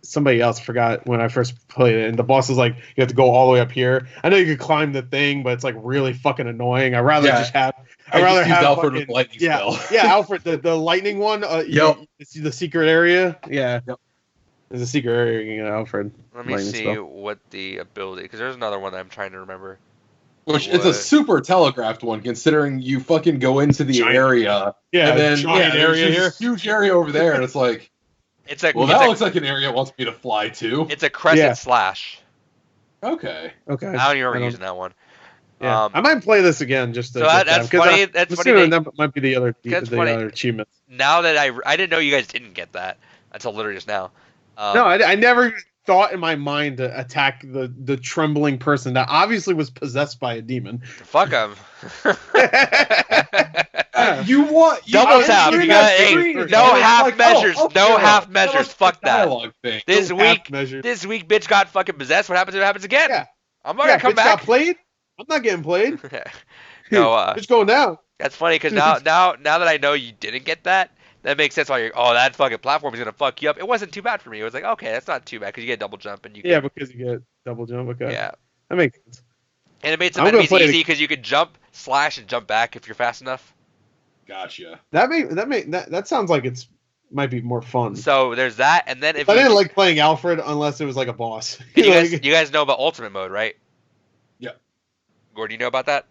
[SPEAKER 2] somebody else, forgot when I first played it, and the boss is like, you have to go all the way up here. I know you could climb the thing, but it's like really fucking annoying. I'd rather
[SPEAKER 3] Yeah.
[SPEAKER 2] just have.
[SPEAKER 3] I
[SPEAKER 2] I'd rather
[SPEAKER 3] just used
[SPEAKER 2] have
[SPEAKER 3] Alfred
[SPEAKER 2] fucking,
[SPEAKER 3] with lightning
[SPEAKER 2] yeah,
[SPEAKER 3] spell.
[SPEAKER 2] yeah, Alfred, the lightning one.
[SPEAKER 3] Yep.
[SPEAKER 2] The secret area. Yeah.
[SPEAKER 3] Yep.
[SPEAKER 2] There's a secret area you can get Alfred.
[SPEAKER 4] Let me
[SPEAKER 2] lightning
[SPEAKER 4] see
[SPEAKER 2] spell.
[SPEAKER 4] what the ability, because there's another one that I'm trying to remember.
[SPEAKER 3] Which it's a
[SPEAKER 4] What?
[SPEAKER 3] super telegraphed one, considering you fucking go into the
[SPEAKER 2] Giant-
[SPEAKER 3] area,
[SPEAKER 2] Yeah,
[SPEAKER 3] and then
[SPEAKER 2] giant
[SPEAKER 3] there's
[SPEAKER 2] area
[SPEAKER 3] just
[SPEAKER 2] here.
[SPEAKER 3] this huge area over there, and it's like,
[SPEAKER 4] It's a
[SPEAKER 3] well,
[SPEAKER 4] it's
[SPEAKER 3] that
[SPEAKER 4] a,
[SPEAKER 3] looks like an area it wants me to fly to.
[SPEAKER 4] it's a crescent
[SPEAKER 2] Yeah.
[SPEAKER 4] slash.
[SPEAKER 3] Okay.
[SPEAKER 2] Okay.
[SPEAKER 4] I don't even remember using that one.
[SPEAKER 2] Yeah. I might play this again just to.
[SPEAKER 4] So
[SPEAKER 2] get
[SPEAKER 4] that's
[SPEAKER 2] that, 'cause
[SPEAKER 4] funny.
[SPEAKER 2] I'm
[SPEAKER 4] That's funny.
[SPEAKER 2] assuming
[SPEAKER 4] That,
[SPEAKER 2] that might be the other
[SPEAKER 4] That's funny.
[SPEAKER 2] other achievements.
[SPEAKER 4] now that I didn't know you guys didn't get that until literally just now.
[SPEAKER 2] No, I never thought in my mind to attack the trembling person that obviously was possessed by a demon.
[SPEAKER 4] Fuck them.
[SPEAKER 3] You want
[SPEAKER 4] Double
[SPEAKER 3] I'm
[SPEAKER 4] tap.
[SPEAKER 3] entering
[SPEAKER 4] You got
[SPEAKER 3] that
[SPEAKER 4] hey,
[SPEAKER 3] screen,
[SPEAKER 4] no
[SPEAKER 3] and it's
[SPEAKER 4] half
[SPEAKER 3] like,
[SPEAKER 4] measures.
[SPEAKER 3] oh,
[SPEAKER 4] No
[SPEAKER 3] okay,
[SPEAKER 4] half
[SPEAKER 3] well,
[SPEAKER 4] measures.
[SPEAKER 3] that's
[SPEAKER 4] Fuck
[SPEAKER 3] the
[SPEAKER 4] that.
[SPEAKER 3] dialogue thing.
[SPEAKER 4] This
[SPEAKER 2] Half
[SPEAKER 4] week,
[SPEAKER 2] measure.
[SPEAKER 4] this week, bitch got fucking possessed. What happens if it happens again?
[SPEAKER 2] Yeah.
[SPEAKER 4] I'm not
[SPEAKER 2] Yeah,
[SPEAKER 4] gonna come
[SPEAKER 2] bitch got
[SPEAKER 4] back.
[SPEAKER 2] played. I'm not getting played.
[SPEAKER 4] No,
[SPEAKER 2] It's going down.
[SPEAKER 4] that's funny because now that I know you didn't get that, that makes sense. Why you're that fucking platform is gonna fuck you up. It wasn't too bad for me. It was like okay, that's not too bad because you get double jump and you
[SPEAKER 2] Yeah,
[SPEAKER 4] can,
[SPEAKER 2] because you get double jump. Okay.
[SPEAKER 4] yeah.
[SPEAKER 2] That makes sense.
[SPEAKER 4] And it made
[SPEAKER 2] I'm
[SPEAKER 4] some
[SPEAKER 2] gonna
[SPEAKER 4] enemies
[SPEAKER 2] play it
[SPEAKER 4] easy because you could jump, slash, and jump back if you're fast enough.
[SPEAKER 3] Gotcha.
[SPEAKER 2] That sounds like it's might be more fun.
[SPEAKER 4] So there's that, and then if
[SPEAKER 2] I
[SPEAKER 4] you,
[SPEAKER 2] didn't like playing Alfred unless it was like a boss.
[SPEAKER 4] and
[SPEAKER 2] Like-
[SPEAKER 4] you guys know about ultimate mode, right?
[SPEAKER 3] Yeah.
[SPEAKER 4] Gordon, do you know about that?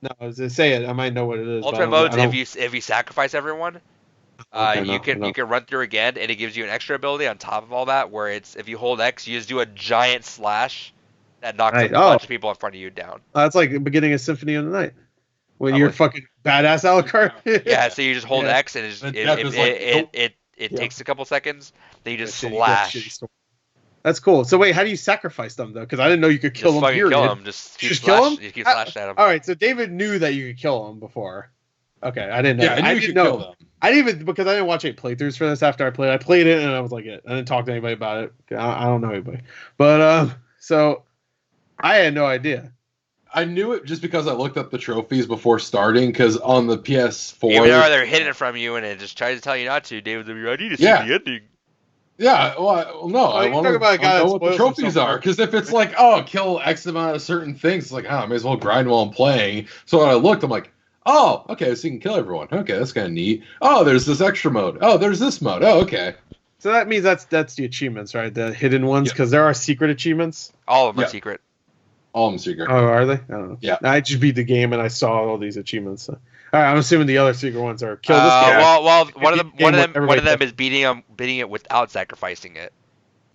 [SPEAKER 2] No, I was gonna say it. I might know what it is.
[SPEAKER 4] Ultimate mode's if you sacrifice everyone,
[SPEAKER 2] Okay,
[SPEAKER 4] you can run through again, and it gives you an extra ability on top of all that, where it's if you hold X, you just do a giant slash that knocks a bunch of people in front of you down.
[SPEAKER 2] That's like the beginning of Symphony of the Night when you're fucking badass Alucard.
[SPEAKER 4] Yeah, so you just hold X, and it takes a couple seconds. Then you just slash.
[SPEAKER 2] That's cool. So wait, how do you sacrifice them though? Because I didn't know you could kill them. Period.
[SPEAKER 4] Kill them. Just
[SPEAKER 2] kill them.
[SPEAKER 4] You keep slashing at them.
[SPEAKER 2] All right. So David knew that you could kill them before. Okay, I didn't know.
[SPEAKER 3] Yeah, I didn't know. Kill them.
[SPEAKER 2] I didn't even because I didn't watch any playthroughs for this after I played. I played it and I was like, I didn't talk to anybody about it. I don't know anybody. But so I had no idea.
[SPEAKER 3] I knew it just because I looked up the trophies before starting. Because on the PS4,
[SPEAKER 4] even though they're hidden from you, and it just tries to tell you not to. David, I need to see the ending.
[SPEAKER 3] Yeah, no, I want to know what the trophies are. Because if it's like, kill X amount of certain things, it's like, I may as well grind while I'm playing. So when I looked, I'm like, oh, okay, so you can kill everyone. Okay, that's kind of neat. Oh, there's this extra mode. Oh, there's this mode. Oh, okay.
[SPEAKER 2] So that means that's the achievements, right? The hidden ones, because there are secret achievements.
[SPEAKER 4] All of them are secret.
[SPEAKER 3] All of them secret.
[SPEAKER 2] Oh, are they? I don't know.
[SPEAKER 3] Yeah.
[SPEAKER 2] I just beat the game and I saw all these achievements. So. All right, I'm assuming the other secret ones are kill this guy.
[SPEAKER 4] Well, one of them is beating it without sacrificing it.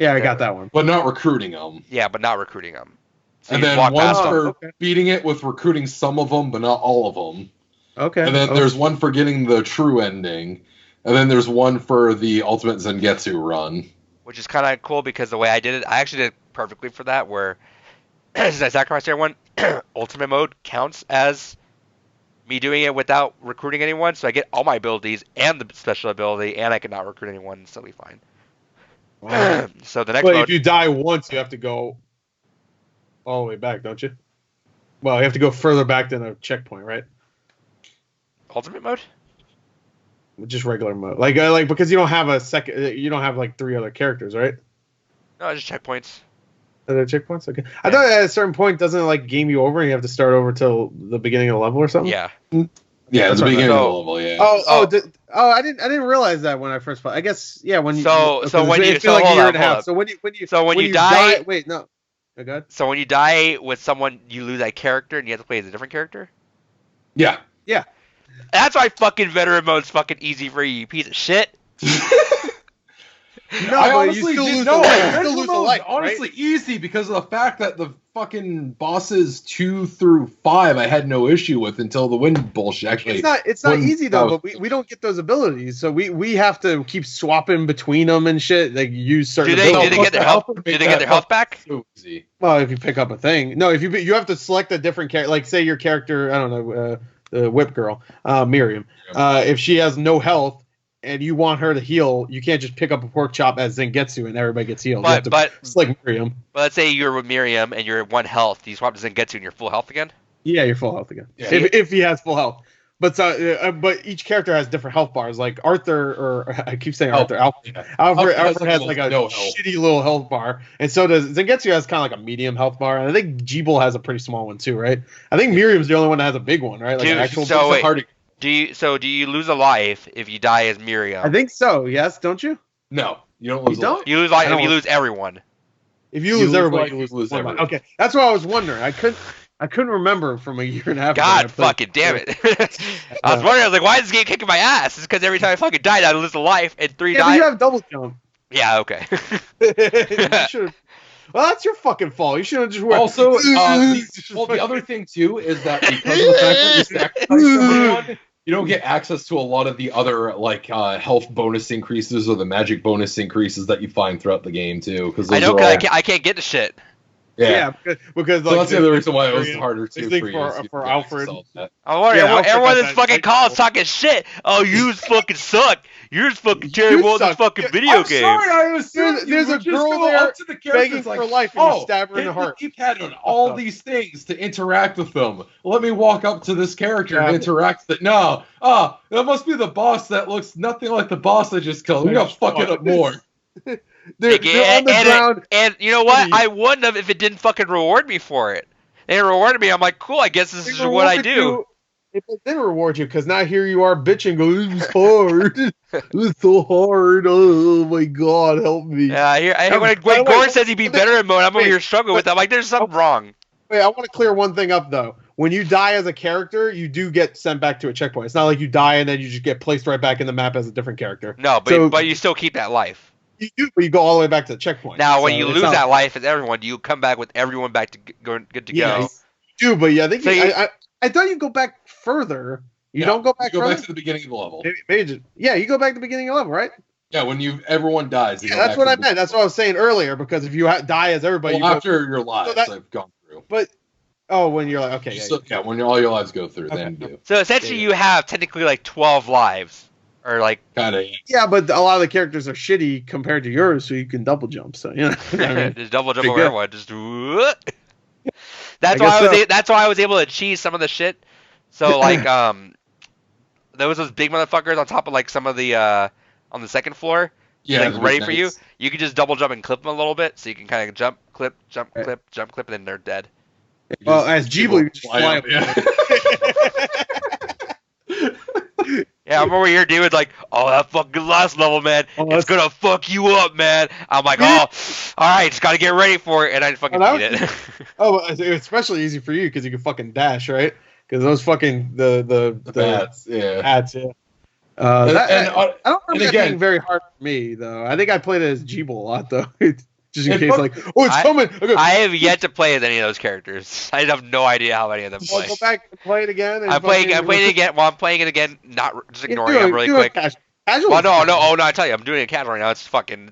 [SPEAKER 2] Yeah, I got that one.
[SPEAKER 3] But not recruiting them.
[SPEAKER 4] Yeah, but not recruiting them. So
[SPEAKER 3] and then one's for beating it with recruiting some of them, but not all of them.
[SPEAKER 2] Okay.
[SPEAKER 3] And then there's one for getting the true ending. And then there's one for the ultimate Zangetsu run.
[SPEAKER 4] Which is kind of cool because the way I did it, I actually did it perfectly for that, where since I sacrificed everyone, ultimate mode counts as me doing it without recruiting anyone, so I get all my abilities and the special ability, and I cannot recruit anyone, and still be fine. Wow. So the next
[SPEAKER 2] mode, if you die once, you have to go all the way back, don't you? Well, you have to go further back than a checkpoint, right?
[SPEAKER 4] Ultimate mode?
[SPEAKER 2] Just regular mode, like because you don't have you don't have like 3 other characters, right?
[SPEAKER 4] No, just checkpoints.
[SPEAKER 2] Are there checkpoints? Okay. I thought at a certain point doesn't it like game you over and you have to start over till the beginning of the level or something?
[SPEAKER 4] Yeah.
[SPEAKER 3] Yeah, at the beginning of the level, yeah.
[SPEAKER 2] I didn't realize that when I first played. I guess when you
[SPEAKER 4] when you die,
[SPEAKER 2] wait, no. Oh, God.
[SPEAKER 4] So when you die with someone, you lose that character and you have to play as a different character?
[SPEAKER 3] Yeah.
[SPEAKER 2] Yeah.
[SPEAKER 4] That's why fucking veteran mode's fucking easy for you piece of shit.
[SPEAKER 3] No, I honestly didn't know. Veteran mode's honestly easy because of the fact that the fucking bosses 2 through 5 I had no issue with until the wind bullshit. Actually,
[SPEAKER 2] it's not easy though. But we don't get those abilities, so we have to keep swapping between them and shit. Like use certain.
[SPEAKER 4] Do they get their health? Do they get their health back?
[SPEAKER 3] So easy.
[SPEAKER 2] Well, if you pick up a thing, no. If you have to select a different character, like say your character, I don't know, the whip girl, Miriam. If she has no health. And you want her to heal, you can't just pick up a pork chop as Zangetsu and everybody gets healed.
[SPEAKER 4] But
[SPEAKER 2] it's like Miriam.
[SPEAKER 4] But let's say you're with Miriam and you're at 1 health. Do you swap to Zangetsu and you're full health again?
[SPEAKER 2] Yeah, you're full health again.
[SPEAKER 3] Yeah.
[SPEAKER 2] If he has full health. But but each character has different health bars. Like Arthur, or I keep saying Arthur. Alfred has like a shitty little health bar, and so does Zangetsu has kind of like a medium health bar, and I think Jeeble has a pretty small one too, right? I think Miriam's the only one that has a big one, right? Like an actual.
[SPEAKER 4] So wait, do you lose a life if you die as Miriam?
[SPEAKER 2] I think so. Yes, don't you?
[SPEAKER 3] No, you don't lose.
[SPEAKER 4] You lose life if you lose everyone.
[SPEAKER 2] If you lose everybody, you lose everyone. Okay, that's what I was wondering. I couldn't remember from a year and a half.
[SPEAKER 4] God fucking damn it! I was wondering. I was like, why is this game kicking my ass? It's because every time I fucking died, I lose a life, and 3 died.
[SPEAKER 2] But you have double jump.
[SPEAKER 4] Yeah. Okay.
[SPEAKER 2] You should. Well, that's your fucking fault. You should have just.
[SPEAKER 3] Also, the other thing too is that because of the fact that you sacrifice everyone, you don't get access to a lot of the other health bonus increases or the magic bonus increases that you find throughout the game too. Because
[SPEAKER 4] I can't get the shit.
[SPEAKER 2] Yeah, because
[SPEAKER 3] so that's the other reason why it was harder too
[SPEAKER 2] for Alfred.
[SPEAKER 4] I'm wondering, everyone in this fucking call is talking shit. Oh, you fucking suck. You're just fucking terrible in this fucking video game.
[SPEAKER 3] I'm sorry, I assumed
[SPEAKER 2] there's a girl there up to the begging for life and you stab her in the heart.
[SPEAKER 3] You've had all these things to interact with them. Let me walk up to this character and interact with it. No. That must be the boss that looks nothing like the boss I just killed. We gotta fuck it up more.
[SPEAKER 2] They're on the ground.
[SPEAKER 4] And you know what? I wouldn't have if it didn't fucking reward me for it. They rewarded me. I'm like, cool. I guess this is what I do.
[SPEAKER 2] If it didn't reward you, because now here you are bitching, going, it was hard. It was so hard. Oh my god, help me.
[SPEAKER 4] Yeah, when Gordon says he'd be better in mode, I'm over here struggling with that. I'm like, there's something wrong.
[SPEAKER 2] Wait, I want to clear one thing up though. when you die as a character, you do get sent back to a checkpoint. It's not like you die and then you just get placed right back in the map as a different character.
[SPEAKER 4] No, but you still keep that life.
[SPEAKER 2] You do, but you go all the way back to the checkpoint.
[SPEAKER 4] Now, when you lose that life as everyone, do you come back with everyone back to good to go?
[SPEAKER 2] You do, but yeah, I think I thought you go back further. You don't go back.
[SPEAKER 3] You go back to the beginning of the level.
[SPEAKER 2] You go back to the beginning of the level, right?
[SPEAKER 3] Yeah, when everyone dies.
[SPEAKER 2] Yeah, that's what I meant. That's what I was saying earlier. Because if you die as everybody,
[SPEAKER 3] after your lives have gone through.
[SPEAKER 2] But when you're like
[SPEAKER 3] when all your lives go through, then you do.
[SPEAKER 4] So essentially, you have technically like 12 lives, or like
[SPEAKER 3] kind of.
[SPEAKER 2] Yeah, but a lot of the characters are shitty compared to yours, so you can double jump. So
[SPEAKER 4] just double jump over everyone. Just that's why I was able to cheese some of the shit. So like there was those big motherfuckers on top of like some of the on the second floor.
[SPEAKER 3] Yeah,
[SPEAKER 4] like ready for you. You can just double jump and clip them a little bit, so you can kind of jump, clip, and then they're dead.
[SPEAKER 2] Well, as Jeeble, you just fly up.
[SPEAKER 4] Yeah, I remember your dude was like, "Oh, that fucking last level, man, it's gonna fuck you up, man." I'm like, "Oh, all right, just gotta get ready for it," and I fucking beat it.
[SPEAKER 2] It's especially easy for you because you can fucking dash, right? Because those fucking the
[SPEAKER 3] bats, yeah.
[SPEAKER 2] Bats, yeah. I don't remember that being very hard for me though. I think I played it as Jeeble a lot though, just in case it's coming. Okay.
[SPEAKER 4] I have yet to play as any of those characters. I have no idea how any of them play.
[SPEAKER 2] Go back and play it again.
[SPEAKER 4] I'm playing it again. While I'm playing it again, not just ignoring it really quick.
[SPEAKER 2] Casual.
[SPEAKER 4] Well, no, I tell you, I'm doing it casual right now. It's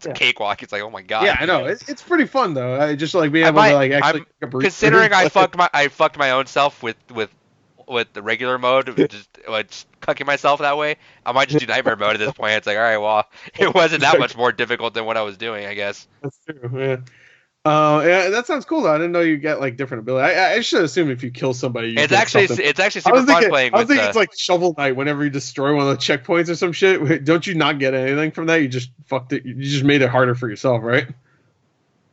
[SPEAKER 4] a cakewalk. It's like, oh my god.
[SPEAKER 2] Yeah, I know. It's pretty fun though. I just like being able to like actually.
[SPEAKER 4] Considering I fucked my own self with the regular mode, just cucking myself that way, I might just do nightmare mode at this point. It's like, all right, well, it wasn't that much more difficult than what I was doing, I guess.
[SPEAKER 2] That's true. Yeah. Yeah, that sounds cool though. I didn't know you get like different abilities. I should assume if you kill somebody,
[SPEAKER 4] it's actually super fun playing.
[SPEAKER 2] I was thinking it's like Shovel Knight. Whenever you destroy one of the checkpoints or some shit, don't you not get anything from that? You just fucked it. You just made it harder for yourself, right?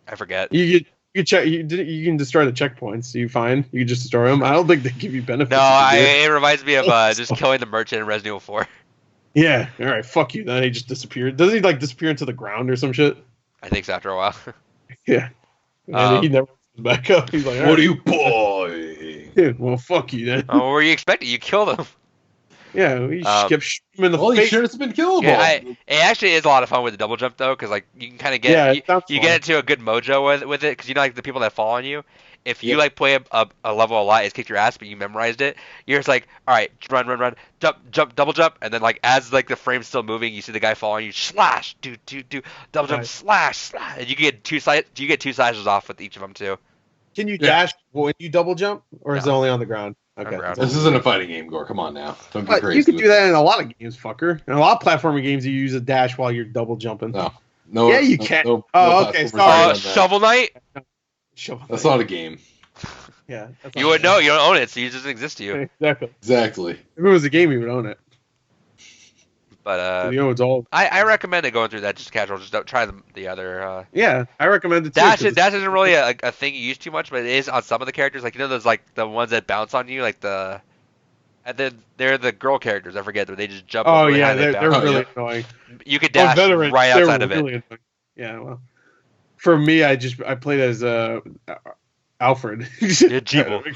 [SPEAKER 4] I forget.
[SPEAKER 2] You can destroy the checkpoints. You find you can just destroy them. I don't think they give you benefits.
[SPEAKER 4] No, it reminds me of just killing the merchant in Resident Evil 4.
[SPEAKER 2] Yeah. All right. Fuck you. Then he just disappeared. Doesn't he like disappear into the ground or some shit?
[SPEAKER 4] I think so after a while.
[SPEAKER 2] Yeah. And he never comes back up. He's like,
[SPEAKER 3] "What are you, boy?"
[SPEAKER 2] Dude, well, fuck you then.
[SPEAKER 4] Oh, what were you expecting? You killed him.
[SPEAKER 2] Yeah, we kept shooting him in the face.
[SPEAKER 3] He sure has been killable.
[SPEAKER 4] Yeah, it actually is a lot of fun with the double jump though, because like you can kind of get you get into a good mojo with it, because you know like the people that fall on you. If you like play a level a lot, it's kicked your ass, but you memorized it. You're just like, all right, run, jump, double jump, and then like as like the frame's still moving, you see the guy fall on you, slash, do, double jump, slash, and you get two slashes off with each of them too.
[SPEAKER 2] Can you dash when you double jump, or is it only on the ground? Okay,
[SPEAKER 3] this isn't a fighting game, Gore. Come on now, don't get crazy.
[SPEAKER 2] You can do that in a lot of games, fucker. In a lot of platforming games, you use a dash while you're double jumping.
[SPEAKER 3] No.
[SPEAKER 2] Yeah, you can. Okay,
[SPEAKER 4] sorry. Shovel Knight.
[SPEAKER 3] That's not a game.
[SPEAKER 2] Yeah.
[SPEAKER 4] You would know. You don't own it, so it doesn't exist to you.
[SPEAKER 3] Exactly.
[SPEAKER 2] If it was a game, you would own it.
[SPEAKER 4] But
[SPEAKER 2] it's all.
[SPEAKER 4] I recommend it going through that just casual. Just don't try the other.
[SPEAKER 2] Yeah, I recommend it too.
[SPEAKER 4] Dash isn't really a thing you use too much, but it is on some of the characters. Like those like the ones that bounce on you, like the. And then they're the girl characters. I forget, but they just jump.
[SPEAKER 2] Oh yeah, they're really annoying.
[SPEAKER 4] You could dash right outside of it.
[SPEAKER 2] Annoying. Yeah, well, for me, I played as Alfred. Make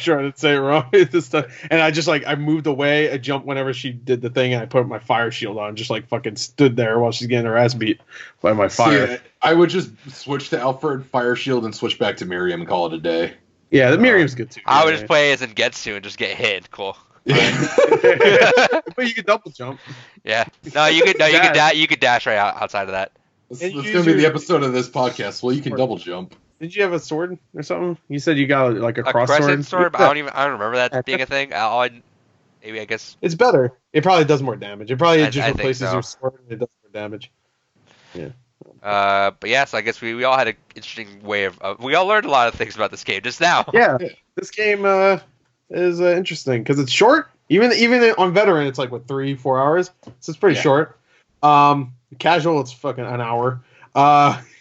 [SPEAKER 2] sure I didn't say it wrong this time. And I moved away. I jumped whenever she did the thing, and I put my fire shield on. Just like fucking stood there while she's getting her ass beat by my fire.
[SPEAKER 3] See, I would just switch to Alfred, fire shield, and switch back to Miriam and call it a day.
[SPEAKER 2] Yeah, the Miriam's good too.
[SPEAKER 4] I would just play as Getsu and just get hit. Cool.
[SPEAKER 2] But you could double jump.
[SPEAKER 4] Yeah. No, you could dash right outside of that.
[SPEAKER 3] That's gonna be the episode of this podcast. Well, you can double jump.
[SPEAKER 2] Did you have a sword or something? You said you got like a cross
[SPEAKER 4] sword. But I don't remember that being a thing. Maybe I guess
[SPEAKER 2] it's better. It probably does more damage. It probably just replaces your sword and it does more damage. Yeah.
[SPEAKER 4] But yeah, so I guess we all had an interesting way of. We all learned a lot of things about this game just now.
[SPEAKER 2] Yeah, this game is interesting because it's short. Even on veteran, it's like 3-4 hours, so it's pretty short. Casual, it's fucking an hour.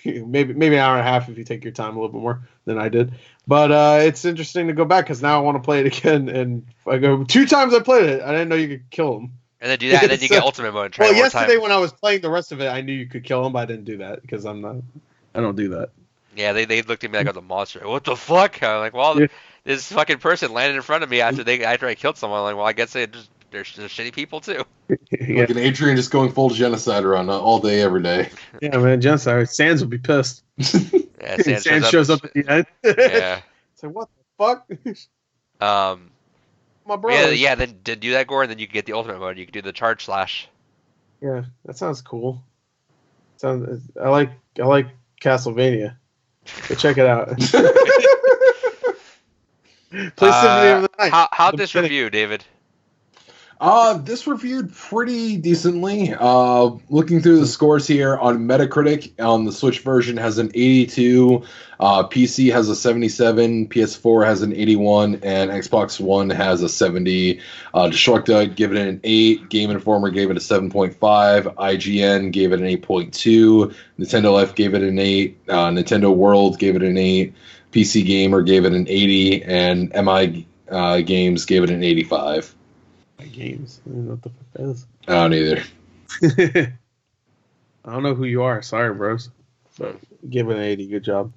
[SPEAKER 2] Maybe an hour and a half if you take your time a little bit more than I did. But it's interesting to go back because now I want to play it again. And I go 2 times I played it. I didn't know you could kill them.
[SPEAKER 4] And then do that, and then you get ultimate mode.
[SPEAKER 2] Yesterday when I was playing the rest of it, I knew you could kill them, but I didn't do that because I don't do that.
[SPEAKER 4] Yeah, they looked at me like I was a monster. What the fuck? I'm like, well,
[SPEAKER 2] Yeah.
[SPEAKER 4] this fucking person landed in front of me after I killed someone. I'm like, well, I guess they're shitty people too.
[SPEAKER 2] Yeah,
[SPEAKER 3] Like an Adrian just going full genocide around all day, every day.
[SPEAKER 2] yeah, man. Genocide. Sans will be pissed.
[SPEAKER 4] Yeah,
[SPEAKER 2] Sans shows up at the end.
[SPEAKER 4] Yeah.
[SPEAKER 2] So what the fuck? My bro.
[SPEAKER 4] Yeah. Then to do that, Gore, and then you can get the ultimate mode. You can do the charge slash.
[SPEAKER 2] Yeah, that sounds cool. I like Castlevania. Go check it out. Play Symphony of the Night.
[SPEAKER 4] How'd this review, David?
[SPEAKER 3] This reviewed pretty decently. Looking through the scores here on Metacritic, on the Switch version has an 82, PC has a 77, PS4 has an 81, and Xbox One has a 70. Destructoid gave it an 8, Game Informer gave it a 7.5, IGN gave it an 8.2, Nintendo Life gave it an 8, Nintendo World gave it an 8, PC Gamer gave it an 80, and MI Games gave it an 85.
[SPEAKER 2] Games. I don't know what the fuck that is.
[SPEAKER 3] I don't either.
[SPEAKER 2] I don't know who you are. Sorry, bros. But give it an 80. Good job.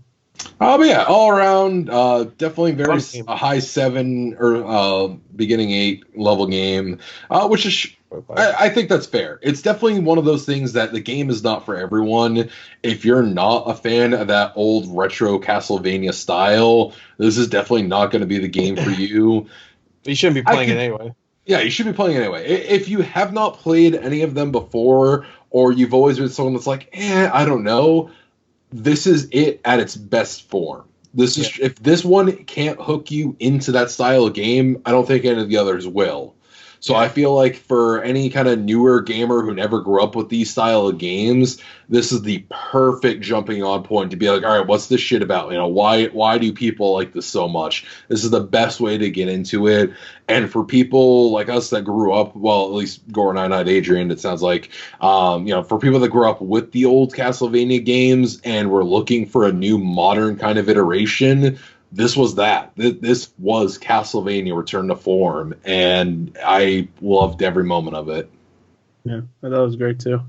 [SPEAKER 3] But yeah, all around, definitely very
[SPEAKER 2] Fun game.
[SPEAKER 3] a high 7 or beginning 8 level game, which is I think that's fair. It's definitely one of those things that the game is not for everyone. If you're not a fan of that old retro Castlevania style, this is definitely not going to be the game for you.
[SPEAKER 2] You shouldn't be playing it anyway.
[SPEAKER 3] Yeah, you should be playing anyway. If you have not played any of them before, or you've always been someone that's like, I don't know, this is it at its best form. This is if this one can't hook you into that style of game, I don't think any of the others will. So I feel like for any kind of newer gamer who never grew up with these style of games, this is the perfect jumping on point to be like, all right, what's this shit about? You know, why do people like this so much? This is the best way to get into it. And for people like us that grew up, well, at least Gore and I, not Adrian, it sounds like, for people that grew up with the old Castlevania games and were looking for a new modern kind of iteration, this was that. This was Castlevania Return to Form, and I loved every moment of it.
[SPEAKER 2] Yeah, I thought it was great too.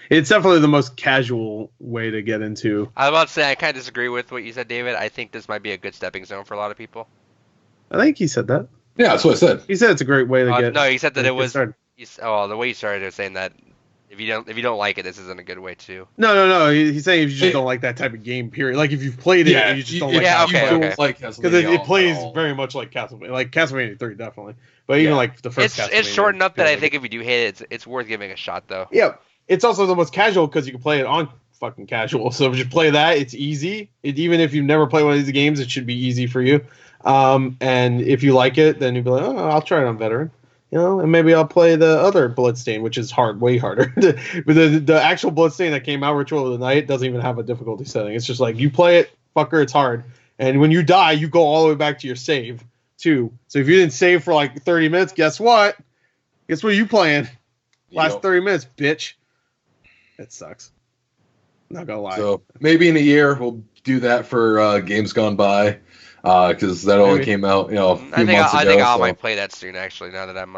[SPEAKER 2] It's definitely the most casual way to get into.
[SPEAKER 4] I was about to say I kind of disagree with what you said, David. I think this might be a good stepping stone for a lot of people.
[SPEAKER 2] I think he said that.
[SPEAKER 3] Yeah, that's what I said.
[SPEAKER 2] He said it's a great way to get.
[SPEAKER 4] No, he said that it was.
[SPEAKER 2] Started.
[SPEAKER 4] The way you started was saying that if you don't like it, this isn't a good way to.
[SPEAKER 2] No. He's saying if you just don't like that type of game, period. Like if you've played it, and you just don't like.
[SPEAKER 4] Yeah,
[SPEAKER 3] okay.
[SPEAKER 2] Because it plays very much like Castlevania, like Castlevania 3, definitely. But even like the first Castlevania.
[SPEAKER 4] It's short enough that I think if you do hate it, it's worth giving a shot, though.
[SPEAKER 2] Yeah, it's also the most casual because you can play it on fucking casual. So if you play that, it's easy. Even if you've never played one of these games, it should be easy for you. And if you like it, then you'll be like, oh, I'll try it on veteran. And maybe I'll play the other Bloodstained, which is way harder. But the actual Bloodstained that came out, Ritual of the Night, doesn't even have a difficulty setting. It's just like, you play it, fucker, it's hard. And when you die, you go all the way back to your save, too. So if you didn't save for like 30 minutes, guess what? Guess what you playing? Last 30 minutes, bitch. It sucks. Not gonna lie.
[SPEAKER 3] So maybe in a year, we'll do that for Games Gone By. Because that only came out, a few months ago.
[SPEAKER 4] I think I might play that soon, actually, now that I'm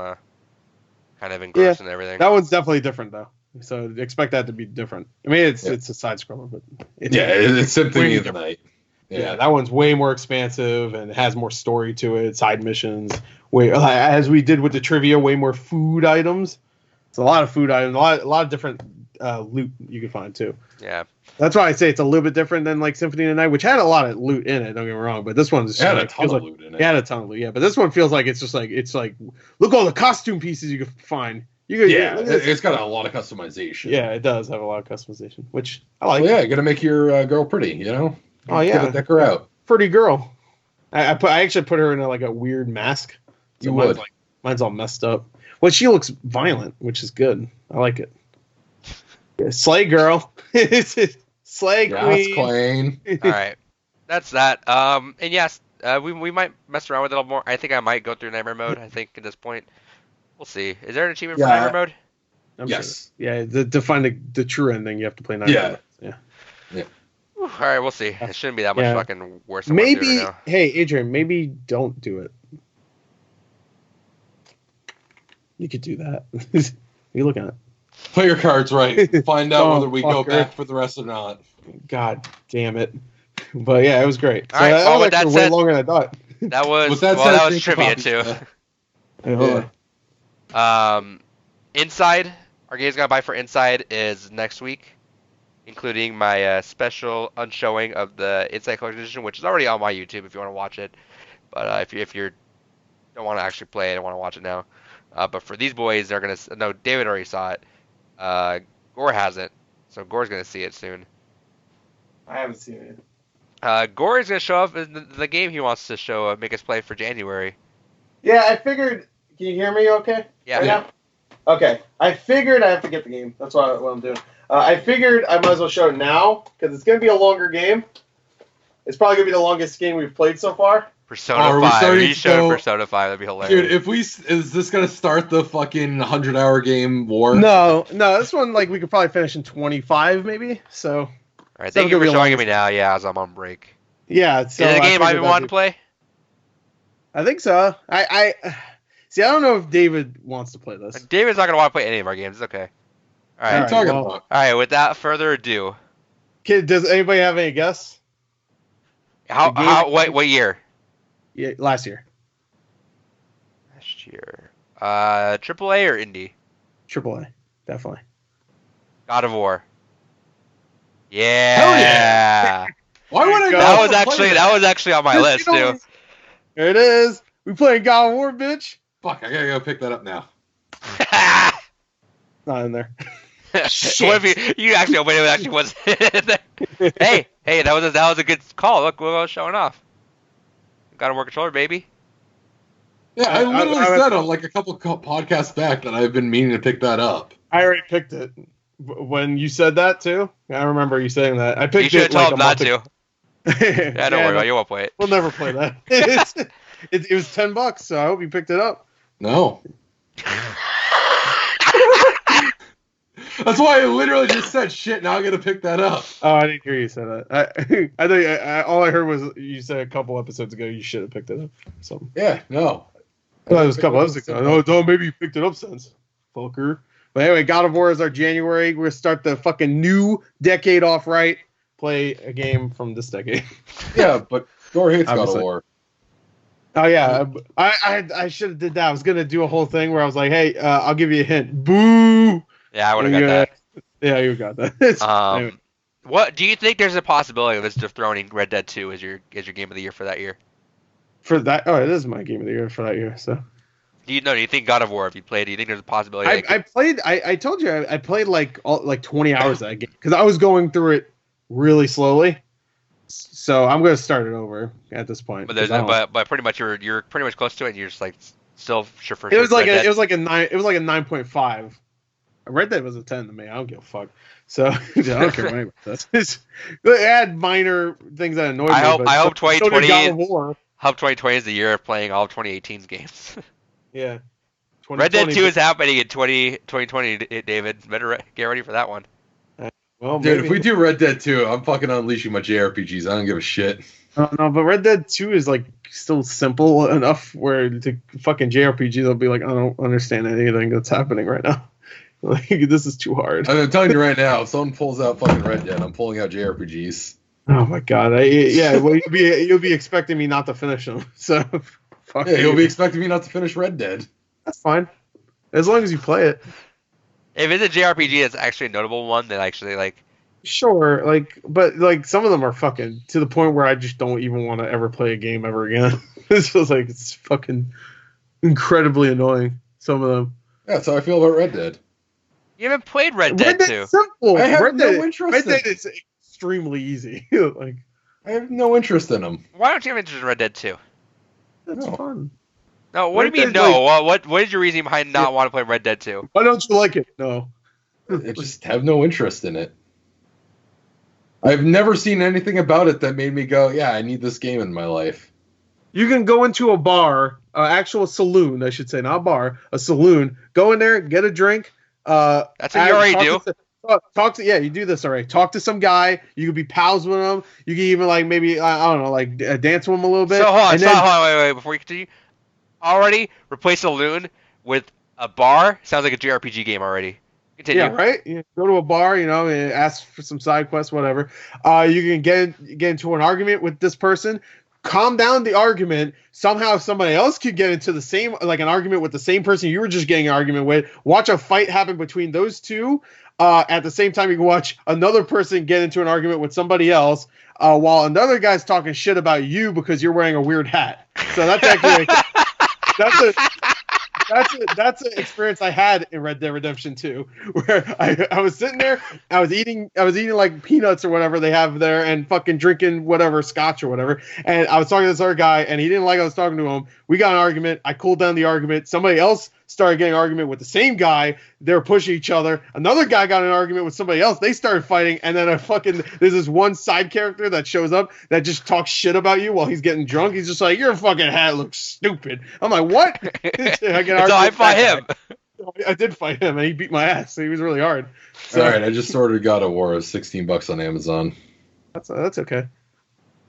[SPEAKER 4] kind of engrossed in everything.
[SPEAKER 2] That one's definitely different, though. So expect that to be different. I mean, it's a side scroller, but
[SPEAKER 3] it's Symphony of the Night.
[SPEAKER 2] Yeah, that one's way more expansive and has more story to it. Side missions, as we did with the trivia, way more food items. It's a lot of food items, a lot of different loot you can find too.
[SPEAKER 4] Yeah.
[SPEAKER 2] That's why I say it's a little bit different than like Symphony of the Night, which had a lot of loot in it. Don't get me wrong, but this one's
[SPEAKER 3] had a ton of loot in it.
[SPEAKER 2] It had a ton of loot, yeah. But this one feels like it's like look all the costume pieces you can find.
[SPEAKER 3] It's got a lot of customization.
[SPEAKER 2] Yeah, it does have a lot of customization, which I like.
[SPEAKER 3] Well, yeah, you gotta make your girl pretty,
[SPEAKER 2] Oh yeah,
[SPEAKER 3] deck her out.
[SPEAKER 2] Pretty girl. I actually put her in a weird mask.
[SPEAKER 3] So
[SPEAKER 2] mine's all messed up. Well, she looks violent, which is good. I like it. Yeah, slay girl. Slay queen.
[SPEAKER 4] All right, that's that. And yes, we might mess around with it a little more. I think I might go through nightmare mode. I think at this point, we'll see. Is there an achievement for nightmare mode?
[SPEAKER 3] Yes.
[SPEAKER 2] Sure. Yeah, to find the true ending, you have to play nightmare mode.
[SPEAKER 4] Yeah. All right, we'll see. It shouldn't be that much fucking worse. Than
[SPEAKER 2] maybe.
[SPEAKER 4] Right now.
[SPEAKER 2] Hey, Adrian, maybe don't do it. You could do that. What are you looking at?
[SPEAKER 3] Play your cards right. Find out whether we go back for the rest or not.
[SPEAKER 2] God damn it. But yeah, it was great. So
[SPEAKER 4] All right,
[SPEAKER 2] that
[SPEAKER 4] well,
[SPEAKER 2] was
[SPEAKER 4] with that
[SPEAKER 2] actually way
[SPEAKER 4] said-
[SPEAKER 2] longer than I thought.
[SPEAKER 4] That was
[SPEAKER 3] With that
[SPEAKER 4] well,
[SPEAKER 3] said,
[SPEAKER 4] that was
[SPEAKER 3] drink
[SPEAKER 4] trivia
[SPEAKER 3] coffee,
[SPEAKER 4] too.
[SPEAKER 2] Hey, hold
[SPEAKER 3] Yeah.
[SPEAKER 2] on.
[SPEAKER 4] Inside, our games gonna buy for Inside is next week, including my special unshowing of the Inside Collection Edition, which is already on my YouTube if you want to watch it. But if you don't want to actually play it and want to watch it now, but for these boys, they're gonna no. David already saw it. Gore hasn't, so Gore's gonna see it soon.
[SPEAKER 2] I haven't seen it.
[SPEAKER 4] Gore is gonna show up in the game he wants to show, make us play for January.
[SPEAKER 2] Yeah, I figured. Can you hear me okay?
[SPEAKER 4] Yeah.
[SPEAKER 2] Right now? Okay. I figured I have to get the game. That's what I'm doing. I figured I might as well show it now because it's going to be a longer game. It's probably going to be the longest game we've played so far.
[SPEAKER 4] Persona
[SPEAKER 3] Are we
[SPEAKER 4] 5.
[SPEAKER 3] starting
[SPEAKER 4] You
[SPEAKER 3] to
[SPEAKER 4] showed
[SPEAKER 3] go-
[SPEAKER 4] Persona 5. That'd be hilarious.
[SPEAKER 3] Dude, is this gonna start the fucking 100-hour game war?
[SPEAKER 2] No, this one like we could probably finish in 25 maybe. So
[SPEAKER 4] All right,
[SPEAKER 2] so
[SPEAKER 4] thank you
[SPEAKER 2] it'll
[SPEAKER 4] for
[SPEAKER 2] be the
[SPEAKER 4] showing it
[SPEAKER 2] longest-
[SPEAKER 4] me now. Yeah, as I'm on break.
[SPEAKER 2] yeah. So
[SPEAKER 4] Is it a
[SPEAKER 2] I
[SPEAKER 4] game I've
[SPEAKER 2] figured
[SPEAKER 4] been
[SPEAKER 2] that'd
[SPEAKER 4] wanting
[SPEAKER 2] be-
[SPEAKER 4] to play?
[SPEAKER 2] I think so. I see. I don't know if David wants to play this.
[SPEAKER 4] David's not gonna want to play any of our games. It's okay. All
[SPEAKER 3] What are
[SPEAKER 4] right.
[SPEAKER 3] you
[SPEAKER 2] Alright,
[SPEAKER 3] talking
[SPEAKER 2] well-
[SPEAKER 3] about?
[SPEAKER 4] All right. Without further ado,
[SPEAKER 2] Kid, does anybody have any guess? The game-
[SPEAKER 4] what year?
[SPEAKER 2] Yeah, last year.
[SPEAKER 4] Last year. AAA or indie?
[SPEAKER 2] AAA, definitely.
[SPEAKER 4] God of War. Yeah.
[SPEAKER 3] Hell yeah. Why would I?
[SPEAKER 2] That
[SPEAKER 4] That
[SPEAKER 3] not
[SPEAKER 4] was
[SPEAKER 3] play
[SPEAKER 4] actually on my list too.
[SPEAKER 2] There it is. We playing God of War, bitch.
[SPEAKER 3] Fuck, I gotta go pick that up now.
[SPEAKER 2] Not in there.
[SPEAKER 4] What if you actually opened it? It actually wasn't. hey, that was a good call. Look, we're all showing off. Got a War controller, baby.
[SPEAKER 3] Yeah, I
[SPEAKER 2] I-
[SPEAKER 3] literally
[SPEAKER 2] I-
[SPEAKER 3] said on like a couple podcasts back that I've been meaning to pick that up.
[SPEAKER 2] I already picked it. When you said that too, I remember you saying that. I
[SPEAKER 4] You
[SPEAKER 2] picked
[SPEAKER 4] should
[SPEAKER 2] it
[SPEAKER 4] have told
[SPEAKER 2] like
[SPEAKER 4] him
[SPEAKER 2] a
[SPEAKER 4] not
[SPEAKER 2] month
[SPEAKER 4] to.
[SPEAKER 2] ago.
[SPEAKER 4] Yeah, don't worry about it. You won't play it.
[SPEAKER 2] We'll never play that. It was $10, so I hope you picked it up.
[SPEAKER 3] No. That's why I literally just said shit. Now I gotta pick that up.
[SPEAKER 2] Oh, I didn't hear you say that. I think all I heard was you said a couple episodes ago you should have picked it up. So
[SPEAKER 3] Yeah, no.
[SPEAKER 2] it was a couple episodes ago. Oh, maybe you picked it up since, fucker. But anyway, God of War is our January. We're gonna start the fucking new decade off right. Play a game from this decade.
[SPEAKER 3] Yeah, but Gore hates God of
[SPEAKER 2] Obviously.
[SPEAKER 3] War.
[SPEAKER 2] Oh yeah, I should have did that. I was gonna do a whole thing where I was like, hey, I'll give you a hint. Boo.
[SPEAKER 4] Yeah, I would have got
[SPEAKER 2] Yeah.
[SPEAKER 4] that.
[SPEAKER 2] Yeah, you got that. Anyway.
[SPEAKER 4] What do you think? There's a possibility of us dethroning Red Dead 2 as your game of the year for that year?
[SPEAKER 2] For that, oh, it is my game of the year for that year. So
[SPEAKER 4] Do you think God of War? If you played, do you think there's a possibility?
[SPEAKER 2] I played. I told you I played like 20 hours of that game because I was going through it really slowly. So I'm gonna start it over at this point.
[SPEAKER 4] but
[SPEAKER 2] 'cause I don't-
[SPEAKER 4] but pretty much you're pretty much close to it. And you're just like still sure for
[SPEAKER 2] it
[SPEAKER 4] sure.
[SPEAKER 2] was like
[SPEAKER 4] Red Dead.
[SPEAKER 2] it was like a 9. It was like a 9.5. Red Dead was a 10 to me. I don't give a fuck. So I don't care about that. It had minor things that annoyed me.
[SPEAKER 4] I hope
[SPEAKER 2] but
[SPEAKER 4] I hope
[SPEAKER 2] so did
[SPEAKER 4] 2020
[SPEAKER 2] God of War.
[SPEAKER 4] hope 2020 is the year of playing all of 2018's games.
[SPEAKER 2] Yeah.
[SPEAKER 4] Red Dead
[SPEAKER 2] 2020
[SPEAKER 4] 2 is happening in 2020. David, better get ready for that one.
[SPEAKER 2] Well,
[SPEAKER 3] Dude,
[SPEAKER 2] maybe.
[SPEAKER 3] if we do Red Dead 2, I'm fucking unleashing my JRPGs. I don't give a shit.
[SPEAKER 2] No, but Red Dead 2 is like still simple enough where the fucking JRPG they'll be like, I don't understand anything that's happening right now. Like this is too hard.
[SPEAKER 3] I'm telling you right now, if someone pulls out fucking Red Dead, I'm pulling out JRPGs.
[SPEAKER 2] Oh my god. Yeah, well you'll be expecting me not to finish them. So fuck
[SPEAKER 3] Yeah,
[SPEAKER 2] you.
[SPEAKER 3] you'll be expecting me not to finish Red Dead.
[SPEAKER 2] That's fine. As long as you play it.
[SPEAKER 4] If it's a JRPG that's actually a notable one, then actually like
[SPEAKER 2] Sure, but some of them are fucking to the point where I just don't even want to ever play a game ever again. It's just like it's fucking incredibly annoying. Some of them.
[SPEAKER 3] Yeah, that's how I feel about Red Dead.
[SPEAKER 4] you haven't played Red Dead 2.
[SPEAKER 2] Dead's simple.
[SPEAKER 3] I have
[SPEAKER 2] Red
[SPEAKER 3] no
[SPEAKER 2] Dead,
[SPEAKER 3] interest
[SPEAKER 2] Red
[SPEAKER 3] in
[SPEAKER 2] Dead
[SPEAKER 3] it.
[SPEAKER 2] is extremely easy. Like
[SPEAKER 3] I have no interest in them.
[SPEAKER 4] Why don't you have interest in Red Dead 2?
[SPEAKER 2] that's
[SPEAKER 3] No.
[SPEAKER 2] fun.
[SPEAKER 4] No, what
[SPEAKER 2] Red
[SPEAKER 4] do you mean
[SPEAKER 2] Dead's
[SPEAKER 4] no? What is your reason behind not wanting to play Red Dead 2?
[SPEAKER 2] Why don't you like it? No.
[SPEAKER 3] I just have no interest in it. I've never seen anything about it that made me go, yeah, I need this game in my life.
[SPEAKER 2] You can go into a bar, actual saloon, I should say, not a bar, a saloon. Go in there, get a drink.
[SPEAKER 4] That's what you already do.
[SPEAKER 2] Talk to you do this already. Talk to some guy. You could be pals with him. You can even like maybe I don't know, like dance with him a little bit.
[SPEAKER 4] So hold on,
[SPEAKER 2] and then,
[SPEAKER 4] wait, before you continue. Already replace saloon with a bar sounds like a JRPG game already. Continue.
[SPEAKER 2] Yeah, right. You go to a bar, and ask for some side quests, whatever. You can get into an argument with this person. Calm down the argument. Somehow, somebody else could get into the same, like an argument with the same person you were just getting an argument with. Watch a fight happen between those two. At the same time, you can watch another person get into an argument with somebody else, while another guy's talking shit about you because you're wearing a weird hat. So that's actually that's an experience I had in Red Dead Redemption 2, where I was sitting there, I was eating like peanuts or whatever they have there, and fucking drinking whatever scotch or whatever, and I was talking to this other guy, and he didn't like I was talking to him. We got an argument. I cooled down the argument. Somebody else started getting an argument with the same guy. They were pushing each other. Another guy got an argument with somebody else. They started fighting, and then there's this one side character that shows up that just talks shit about you while he's getting drunk. He's just like, your fucking hat looks stupid. I'm like, what?
[SPEAKER 4] So I fought him.
[SPEAKER 2] I did fight him, and he beat my ass. So he was really hard. So,
[SPEAKER 3] all right, I just ordered God of War. It's $16 on Amazon.
[SPEAKER 2] That's okay.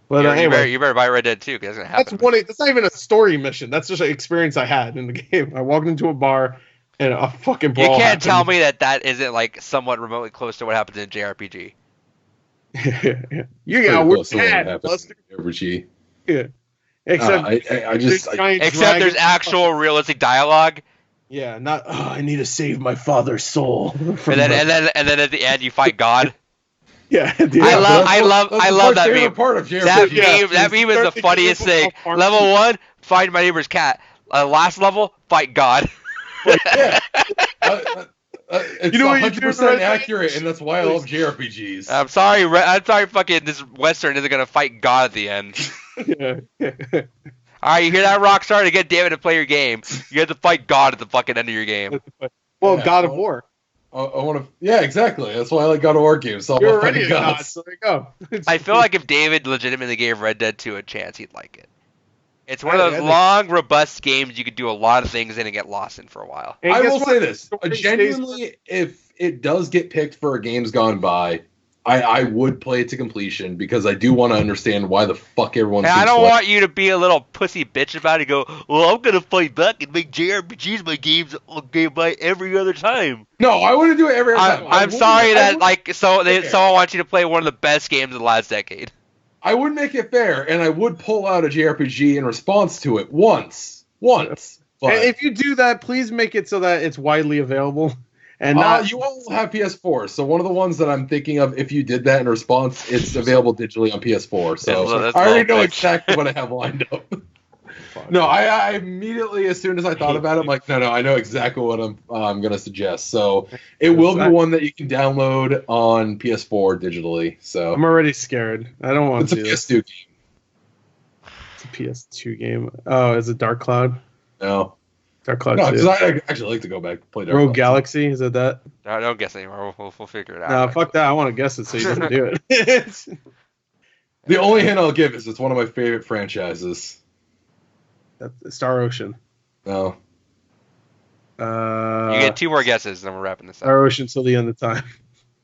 [SPEAKER 2] But
[SPEAKER 4] you better buy Red Dead 2 because that's gonna happen.
[SPEAKER 2] That's not even a story mission. That's just an experience I had in the game. I walked into a bar and a fucking brawl.
[SPEAKER 4] You can't
[SPEAKER 2] happened.
[SPEAKER 4] tell me that isn't like somewhat remotely close to what happens in JRPG.
[SPEAKER 2] You got weird
[SPEAKER 3] hat. JRPG.
[SPEAKER 2] Yeah.
[SPEAKER 4] Except there's actual realistic dialogue.
[SPEAKER 2] Yeah, not. Oh, I need to save my father's soul.
[SPEAKER 4] And then at the end you fight God.
[SPEAKER 2] Yeah,
[SPEAKER 4] I love that meme.
[SPEAKER 3] Part of JRPG.
[SPEAKER 4] That meme is the funniest thing. Level 1, find my neighbor's cat. Last level, fight God.
[SPEAKER 3] Yeah. It's 100% accurate, and that's why I love JRPGs.
[SPEAKER 4] I'm sorry, fucking this Western isn't gonna fight God at the end.
[SPEAKER 2] Yeah.
[SPEAKER 4] Alright, you hear that, Rockstar? To get David to play your game, you have to fight God at the fucking end of your game.
[SPEAKER 2] Well, yeah, God of War.
[SPEAKER 3] I want to. Yeah, exactly. That's why I like God of War games. So
[SPEAKER 2] you're already a god, so there you go.
[SPEAKER 4] I feel like if David legitimately gave Red Dead 2 a chance, he'd like it. It's one of those long, robust games you could do a lot of things in and get lost in for a while.
[SPEAKER 3] I will say this. Genuinely, if it does get picked for a Games Gone By, I would play it to completion because I do want to understand why the fuck everyone's.
[SPEAKER 4] I don't want you to be a little pussy bitch about it and go, well, I'm going to fight back and make JRPGs my games by every other time.
[SPEAKER 3] No, I wouldn't do it every other time.
[SPEAKER 4] I'm sorry that, someone wants you to play one of the best games of the last decade.
[SPEAKER 3] I would make it fair, and I would pull out a JRPG in response to it once. But
[SPEAKER 2] if you do that, please make it so that it's widely available. And
[SPEAKER 3] you all have PS4, so one of the ones that I'm thinking of, if you did that in response, it's available digitally on PS4. So I already know exactly what I have lined up. No, I immediately, as soon as I thought about it, I'm like, no, I know exactly what I'm going to suggest. So it will be one that you can download on PS4 digitally. So
[SPEAKER 2] I'm already scared. I don't want to do this.
[SPEAKER 3] It's a PS2 game.
[SPEAKER 2] It's a PS2 game. Oh, is it Dark Cloud?
[SPEAKER 3] No.
[SPEAKER 2] Dark Cloud
[SPEAKER 3] 2.
[SPEAKER 2] because
[SPEAKER 3] I actually like to go back and play Dark
[SPEAKER 2] Rogue
[SPEAKER 3] Cloud.
[SPEAKER 2] Galaxy, is it that?
[SPEAKER 4] No, don't guess anymore. We'll figure it out.
[SPEAKER 2] No, fuck that. I want to guess it so you don't do it.
[SPEAKER 3] The only hint I'll give is it's one of my favorite franchises.
[SPEAKER 2] That's Star Ocean.
[SPEAKER 3] No.
[SPEAKER 4] You get 2 more guesses, then we're wrapping this up.
[SPEAKER 2] Star Ocean till the end of time.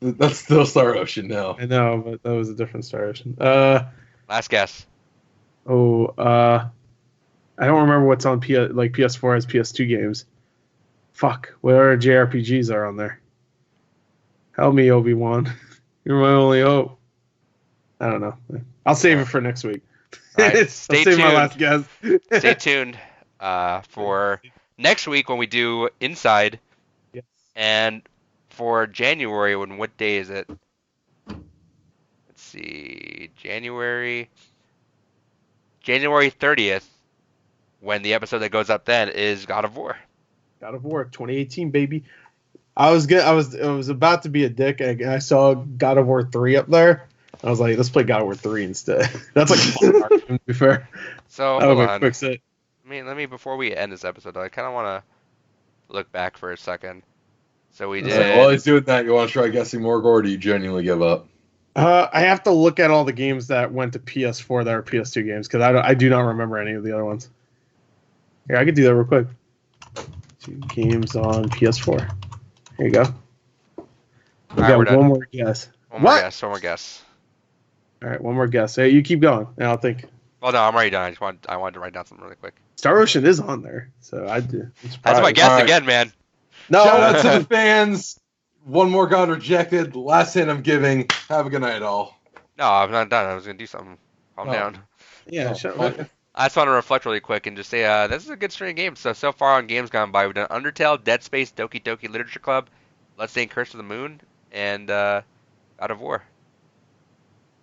[SPEAKER 3] That's still Star Ocean, no.
[SPEAKER 2] I know, but that was a different Star Ocean.
[SPEAKER 4] Last guess.
[SPEAKER 2] I don't remember what's on PS4 has PS2 games. Fuck, what other JRPGs are on there? Help me, Obi-Wan. You're my only hope. I don't know. I'll save it for next week.
[SPEAKER 4] Right, stay tuned.
[SPEAKER 2] My last guess.
[SPEAKER 4] Stay tuned for next week when we do Inside.
[SPEAKER 2] Yes.
[SPEAKER 4] And for January, what day is it? Let's see. January 30th, when the episode that goes up then is God of War.
[SPEAKER 2] God of War 2018, baby. I was about to be a dick, and I saw God of War 3 up there. I was like, let's play God of War 3 instead. That's like a fun argument, to be fair.
[SPEAKER 4] So,
[SPEAKER 2] hold
[SPEAKER 4] on.
[SPEAKER 2] Quick set.
[SPEAKER 4] Let me, before we end this episode, though, I kind of want to look back for a second. So we
[SPEAKER 3] Like,
[SPEAKER 4] did...
[SPEAKER 3] while he's doing that, you want to try guessing more, or do you genuinely give up?
[SPEAKER 2] I have to look at all the games that went to PS4 that are PS2 games, because I do not remember any of the other ones. Here, I could do that real quick. 2 games on PS4. Here you go. We
[SPEAKER 4] All right,
[SPEAKER 2] got one more guess.
[SPEAKER 4] One more guess.
[SPEAKER 2] All right, one more guess. Hey, you keep going, and I'll think.
[SPEAKER 4] Well, no, I'm already done. I wanted to write down something really quick.
[SPEAKER 2] Star Ocean is on there, so I do.
[SPEAKER 4] That's my guess again, man.
[SPEAKER 2] No,
[SPEAKER 3] Shout out to the fans. One more God rejected. Last hint I'm giving. Have a good night, all.
[SPEAKER 4] No, I'm not done. I was gonna do something. Calm
[SPEAKER 3] Oh.
[SPEAKER 4] down.
[SPEAKER 2] Yeah,
[SPEAKER 3] Oh,
[SPEAKER 2] shut
[SPEAKER 3] fuck.
[SPEAKER 2] up.
[SPEAKER 4] I just want to reflect really quick and just say this is a good string of games. So far on Games Gone By, we've done Undertale, Dead Space, Doki Doki Literature Club, Bloodstained Curse of the Moon, and God of War.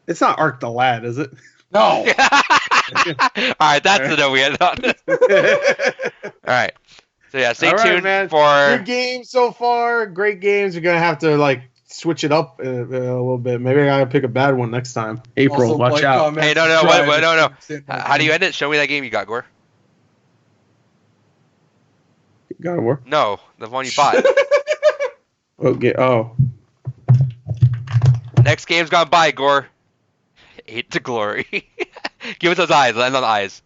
[SPEAKER 2] It's not Ark the Lad, is it?
[SPEAKER 3] No.
[SPEAKER 4] All right, that's the note we had on. All right. So yeah, stay
[SPEAKER 2] All right,
[SPEAKER 4] tuned
[SPEAKER 2] man.
[SPEAKER 4] for.
[SPEAKER 2] Good games so far. Great games. We're gonna have to like switch it up a little bit. Maybe I gotta pick a bad one next time. April,
[SPEAKER 3] Also,
[SPEAKER 2] watch
[SPEAKER 3] like,
[SPEAKER 2] out.
[SPEAKER 3] comment,
[SPEAKER 4] Hey, no,
[SPEAKER 3] subscribe,
[SPEAKER 4] wait, no.
[SPEAKER 3] and
[SPEAKER 4] How do you end it? Show me that game you got, Gore.
[SPEAKER 2] God of War.
[SPEAKER 4] No, the one you bought.
[SPEAKER 2] Okay. Oh.
[SPEAKER 4] Next Game's Gone By, Gore. 8 to glory. Give us those eyes. Land on the eyes.